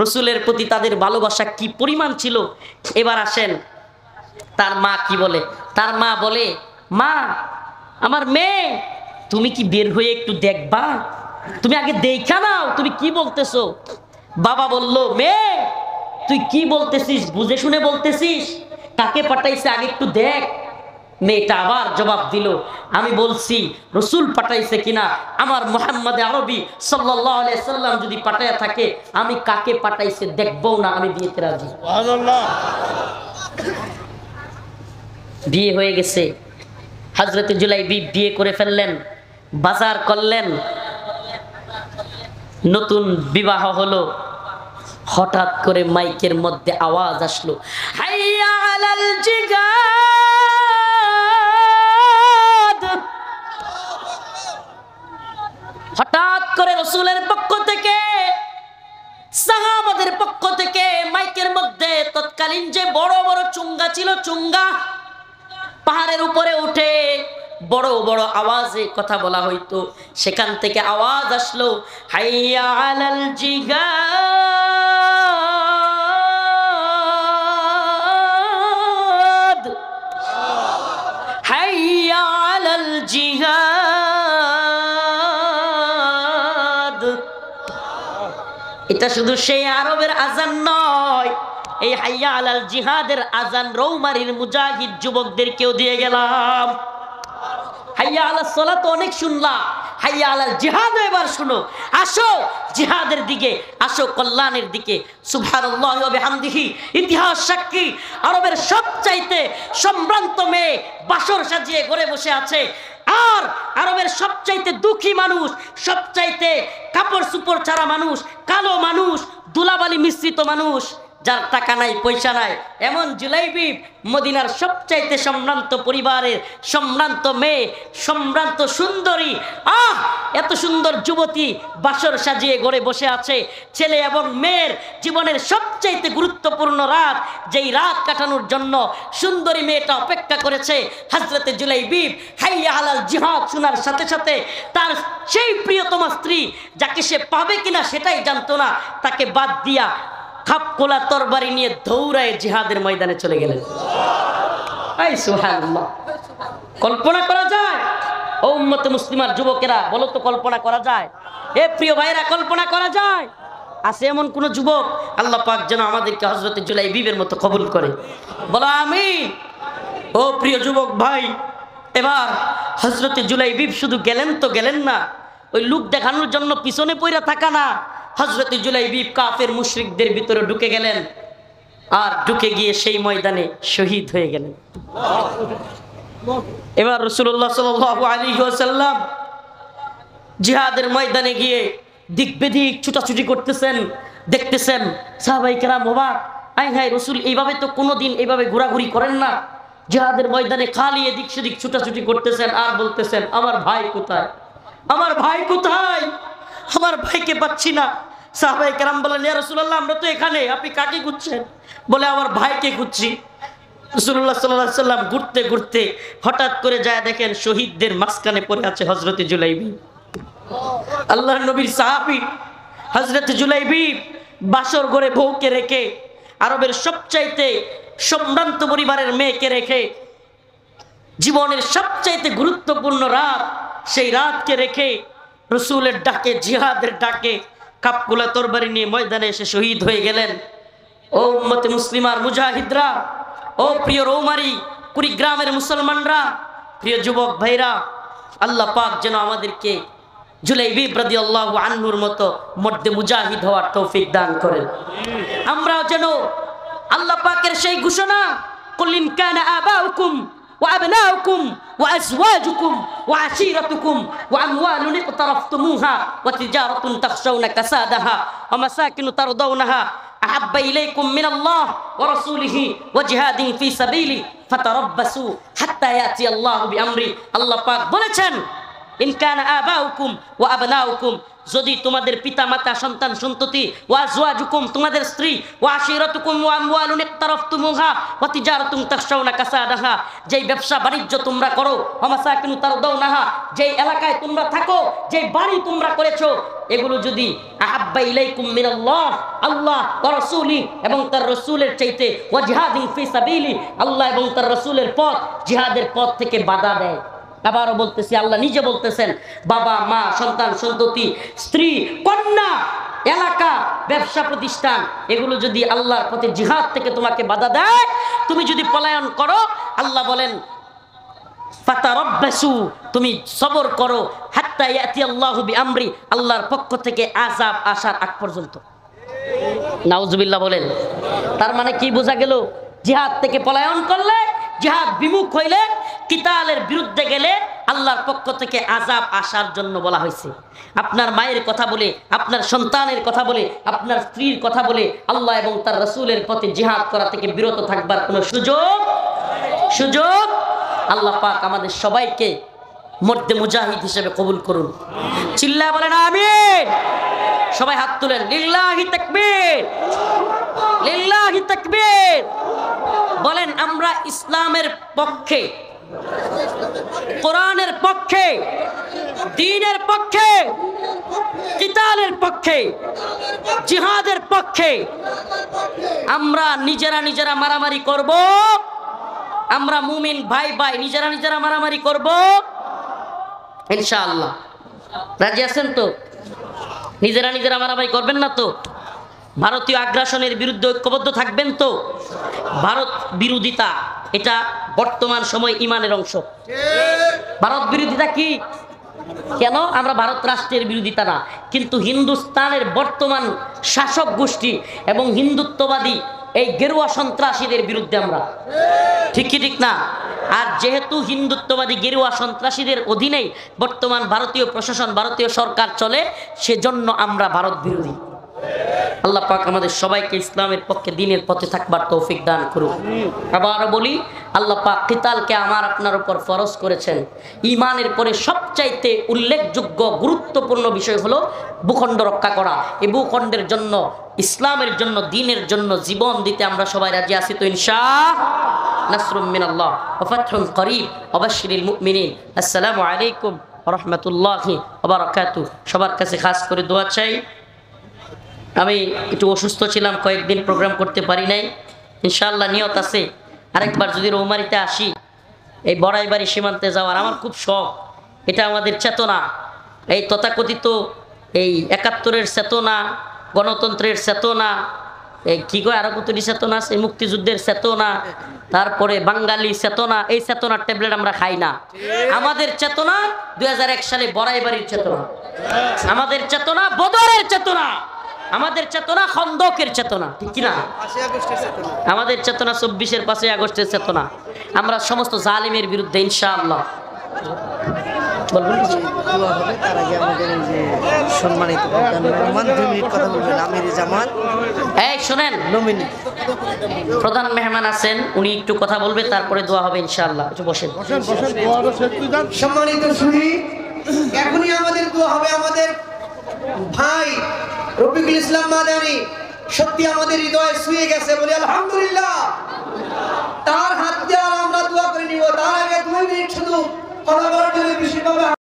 রাসূলের প্রতি তাদের ভালোবাসা কি পরিমাণ ছিল? এবার আসেন তার মা কি বলে। তার মা বলে, মা, আমার মেয়ে, তুমি কি বের হয়ে একটু দেখবা? তুমি আগে দেখা নাও, তুমি কি বলতেছো। বাবা বলল, মেয়ে, তুই কি বলতেছিস? বুঝে শুনে বলতেছিস? কাকে পাঠাইছে আগে একটু দেখ। মেয়েটা আবার জবাব দিল, আমি বলছি রাসূল পাঠাইছে কিনা, আমার মুহাম্মদ আরবি সাল্লাল্লাহু আলাইহি সাল্লাম যদি পাঠায়া থাকে, আমি কাকে পাঠাইছে দেখবো না, আমি বিয়েতে রাজি। সুবহানাল্লাহ। বিয়ে হয়ে গেছে। হযরত জুলাইবি বিয়ে করে ফেললেন, বাজার করলেন, নতুন বিবাহ হলো। হঠাৎ করে মাইকের মধ্যে আওয়াজ আসলো, হাইয়া আলাল জিহাদ। হঠাৎ করে রাসূলের পক্ষ থেকে, সাহাবাদের পক্ষ থেকে মাইকের মধ্যে তৎকালীন যে বড় বড় চুঙ্গা ছিল, চুঙ্গা পাহাড়ের উপরে উঠে বড় বড় আওয়াজে কথা বলা হইতো, সেখান থেকে আওয়াজ আসলো, হাইয়া আলাল জিহাদ, হাইয়া আলাল জিহাদ। এটা শুধু সেই আরবের আজান নয়, এই হাইয়া আলাল জিহাদের আজান রৌমারীর মুজাহিদ যুবকদেরকেও দিয়ে গেলাম। হাইয়া আলাল সালাত তো অনেক শুনলা, হাইয়া আলাল জিহাদ এবার শুনো। আসো জিহাদের দিকে, আসো কল্যাণের দিকে। সুবহানাল্লাহি ওয়া বিহামদিহি। ইতিহাস সাক্ষী, আরবের সবচাইতে সম্ভ্রান্ত মেয়ে বাসর সাজিয়ে ঘরে বসে আছে, আর আরবের সবচাইতে দুঃখী মানুষ, সবচাইতে কাপড় চুপড় ছাড়া মানুষ, কালো মানুষ, ধুলাবালি মিশ্রিত মানুষ, যার টাকা নাই পয়সা নাই, এমন জুলাইবি মদিনার সবচাইতে সম্ভ্রান্ত পরিবারের সম্ভ্রান্ত মেয়ে, সম্ভ্রান্ত সুন্দরী। এত সুন্দর যুবতী বাসর সাজিয়ে ঘরে বসে আছে। ছেলে এবং মেয়ের জীবনের সবচাইতে গুরুত্বপূর্ণ রাত, যেই রাত কাটানোর জন্য সুন্দরী মেয়েটা অপেক্ষা করেছে। হযরতে জুলাইবি হাইয়া আলাল জিহাদ শোনার সাথে সাথে তার সেই প্রিয়তমা স্ত্রী, যাকে সে পাবে কিনা সেটাই জানতো না, তাকে বাদ দিয়া খাপকোলা তরবারি নিয়ে দৌড়ায় জিহাদের ময়দানে চলে গেলেন। সুবহানাল্লাহ। কল্পনা করা যায়? ও উম্মতে মুসলিমার যুবকেরা, বলো তো কল্পনা করা যায়? এ প্রিয় ভাইরা, কল্পনা করা যায়? আছে এমন কোন যুবক? আল্লাহ পাক যেন আমাদেরকে হযরতে জুলাইবিবের মতো কবুল করে, বলো আমিন। ও প্রিয় যুবক ভাই, এবার হযরতে জুলাইবিব শুধু গেলেন তো গেলেন না, ওই লোক দেখানোর জন্য পিছনে পইরা থাকা না, হযরতে জুলাইবিব কাফের মুশরিকদের ভিতরে ঢুকে গেলেন, আর ঢুকে গিয়ে সেই ময়দানে শহীদ হয়ে গেলেন। এবার রাসূলুল্লাহ সাল্লাল্লাহু আলাইহি ওয়াসাল্লাম জিহাদের ময়দানে গিয়ে দিক বেদিক ছুটাছুটি করতেছেন, দেখতেছেন সাহাবায়ে কেরাম অবাক, আই হায়, রাসূল এইভাবে তো কোনোদিন এইভাবে ঘোরাঘুরি করেন না। জিহাদের ময়দানে খালি এদিক সেদিক ছুটাছুটি করতেছেন আর বলতেছেন, আমার ভাই কোথায়, আমার ভাই কোথায়, আমার ভাইকে পাচ্ছি না। সাহাবায়ে কেরাম বলেন, ইয়া রাসূলুল্লাহ, আমরা তো এখানে, আপনি কাকে খুঁজছেন? বলে, আমার ভাইকে খুঁজছি। রাসূলুল্লাহ সাল্লাল্লাহু আলাইহি ওয়াসাল্লাম ঘুরতে ঘুরতে হঠাৎ করে যায় দেখেন শহীদদের মাঝখানে পড়ে আছে হযরতে জুলাইবি, আল্লাহর নবীর সাহাবী। হযরতে জুলাইবি বাসর ঘরে বউকে রেখে, আরবের সবচাইতে সম্ভ্রান্ত পরিবারের মেয়েকে রেখে, জীবনের সবচাইতে গুরুত্বপূর্ণ রাত, সেই রাতকে রেখে রাসূলের ডাকে, জিহাদের ডাকে কাপকুলা তরবারি নিয়ে ময়দানে এসে শহীদ হয়ে গেলেন। ও উম্মতে মুসলিমার মুজাহিদরা, ও প্রিয় রৌমারি কুড়িগ্রামের মুসলমানরা, প্রিয় যুবক ভাইরা, আল্লাহ পাক যেন আমাদেরকে জুলাইবি রাদিয়াল্লাহু আনহুর মতো মর্দে মুজাহিদ হওয়ার তৌফিক দান করেন। আমরাও যেন আল্লাহ পাকের সেই ঘোষণা, কুল ইন কানা আবাউকুম وأبناؤكم وأزواجكم وعشيرتكم وأموال اقترفتموها وتجارة تخشون كسادها ومساكن ترضونها أحب إليكم من الله ورسوله وجهاد في سبيله فتربصوا حتى يأتي الله بأمره الله পাক বলেছেন ইন কানা আবাউকুম ওয়া আবনাউকুম যদি তোমাদের পিতা মাতা সন্তান সন্ততি ওয়া আজওয়াজুকুম তোমাদের স্ত্রী ওয়া আশিরাতুকুম ওয়া আমওয়ালুন ইকতারাফতুমুহা ওয়া তিজারাতুন তাখশাউনা কাসাদাহা যেই ব্যবসা বাণিজ্য তোমরা করো ওয়া মাসাকিনু তারদাউনাহা যেই এলাকায় তোমরা থাকো যেই বাড়ি তোমরা করেছো এগুলো যদি আহাব্বা ইলাইকুম মিনাল্লাহ আল্লাহ ওয়া রাসূলি এবং তার রাসূলের চাইতে ওয়া জিহাদিন ফি সাবিলি আল্লাহ এবং তার রাসূলের পথ জিহাদের পথ থেকে বাধা দেয় আবারও বলতেছি আল্লাহ নিজে বলতেছেন বাবা মা সন্তান সন্ততি স্ত্রী কন্যা এলাকা ব্যবসা প্রতিষ্ঠান এগুলো যদি আল্লাহর পথে জিহাদ থেকে তোমাকে বাধা দেয় তুমি যদি পলায়ন করো আল্লাহ বলেন ফাতারাব্বাসু তুমি সবর করো হাত্তা ইয়াতি আল্লাহু বিআমরি আল্লাহর পক্ষ থেকে আযাব আসার আগ পর্যন্ত নাউজুবিল্লাহ বলেন তার মানে কি বোঝা গেল জিহাদ থেকে পলায়ন করলে জিহাদ বিমুখ হইলে কিতালের বিরুদ্ধে গেলে আল্লাহর পক্ষ থেকে আযাব আসার জন্য বলা হয়েছে আপনার মায়ের কথা বলে আপনার সন্তানের কথা বলে আপনার স্ত্রীর কথা বলে আল্লাহ এবং তার রাসূলের পথে জিহাদ করা থেকে বিরত থাকবার কোনো সুযোগ আল্লাহ পাক আমাদের সবাইকে মর্দে মুজাহিদ হিসেবে কবুল করুন চিল্লায় বলেন আমিন সবাই হাত তুলেন লিল্লাহি তাকবীর লিল্লাহি তাকবীর বলেন আমরা ইসলামের পক্ষে কোরআনের পক্ষে দ্বীনের পক্ষে কিতালের পক্ষে জিহাদের পক্ষে আমরা নিজেরা মারামারি করব আমরা মুমিন ভাই ভাই নিজেরা মারামারি করব ইনশাআল্লাহ রাজি আছেন তো নিজেরা মারামারি করবেন না তো ভারতীয় আগ্রাসনের বিরুদ্ধে ঐক্যবদ্ধ থাকবেন তো ভারত বিরোধিতা এটা বর্তমান সময় ঈমানের অংশ ভারত বিরোধিতা কি কেন আমরা ভারত রাষ্ট্রের বিরোধিতা না কিন্তু হিন্দুস্তানের বর্তমান শাসক গোষ্ঠী এবং হিন্দুত্ববাদী এই গেরুয়া সন্ত্রাসীদের বিরুদ্ধে আমরা ঠিক কি ঠিক না আর যেহেতু হিন্দুত্ববাদী গেরুয়া সন্ত্রাসীদের অধীনেই বর্তমান ভারতীয় প্রশাসন ভারতীয় সরকার চলে সেজন্য আমরা ভারত বিরোধী আল্লাহ পাক আমাদের সবাইকে ইসলামের পক্ষে দ্বীনের পথে থাকবার তৌফিক দান করুন আবার বলি আল্লাহ পাক কিতালকে আমার আপনার উপর ফরজ করেছেন ঈমানের পরে সবচাইতে উল্লেখযোগ্য গুরুত্বপূর্ণ বিষয় হলো ভূখণ্ড রক্ষা করা এই ভূখণ্ডের জন্য ইসলামের জন্য দ্বীনের জন্য জীবন দিতে আমরা সবাই রাজি আছি তো ইনশাআল্লাহ নাসরুম মিনাল্লাহ ওয়া ফাতহুন করিব ওয়া বাশশিরিল মুমিনিন আসসালামু আলাইকুম ওয়া রাহমাতুল্লাহি ওয়া বারাকাতুহু সবার কাছে খাস করে দোয়া চাই আমি একটু অসুস্থ ছিলাম কয়েকদিন প্রোগ্রাম করতে পারি নাই ইনশাআল্লাহ নিয়ত আছে আরেকবার যদি রৌমারিতে আসি এই বড়াইবাড়ি সীমান্তে যাওয়ার আমার খুব শখ এটা আমাদের চেতনা এই তথাকথিত এই ৭১-এর চেতনা গণতন্ত্রের চেতনা এই কি কয় আরো কতটি চেতনা আছে মুক্তিযুদ্ধের চেতনা তারপরে বাঙালি চেতনা এই চেতনার ট্যাবলেট আমরা খাই না আমাদের চেতনা ২০০১ সালে বড়াইবাড়ির চেতনা আমাদের চেতনা বদরের চেতনা আমাদের চেতনা খন্দকের চেতনা ঠিক কি না আমাদের চেতনা ২৪-এর ৫ই আগস্টের চেতনা আমরা সমস্ত জালিমের বিরুদ্ধে ইনশাআল্লাহ বলবেন তার আগে আমাদের এই যে সম্মানিত প্রধান 2 মিনিট কথা বলবেন আমির জামাত এই শুনেন নমিনি প্রধান মেহমান আছেন উনি একটু কথা বলবে তারপরে দোয়া হবে ইনশাআল্লাহ একটু বসেন দোয়ারও শেষ বিধান সম্মানিত সুধী এখনই আমাদের দোয়া হবে আমাদের ভাই রফিকুল ইসলাম মাদানী সত্যি আমাদের হৃদয়ে ছুঁয়ে গেছে বলি আলহামদুলিল্লাহ তার হাত দিয়ে আমরা দোয়া করে নিব তার আগে 2 মিনিট শুধু কথা বলার জন্য বিশেষভাবে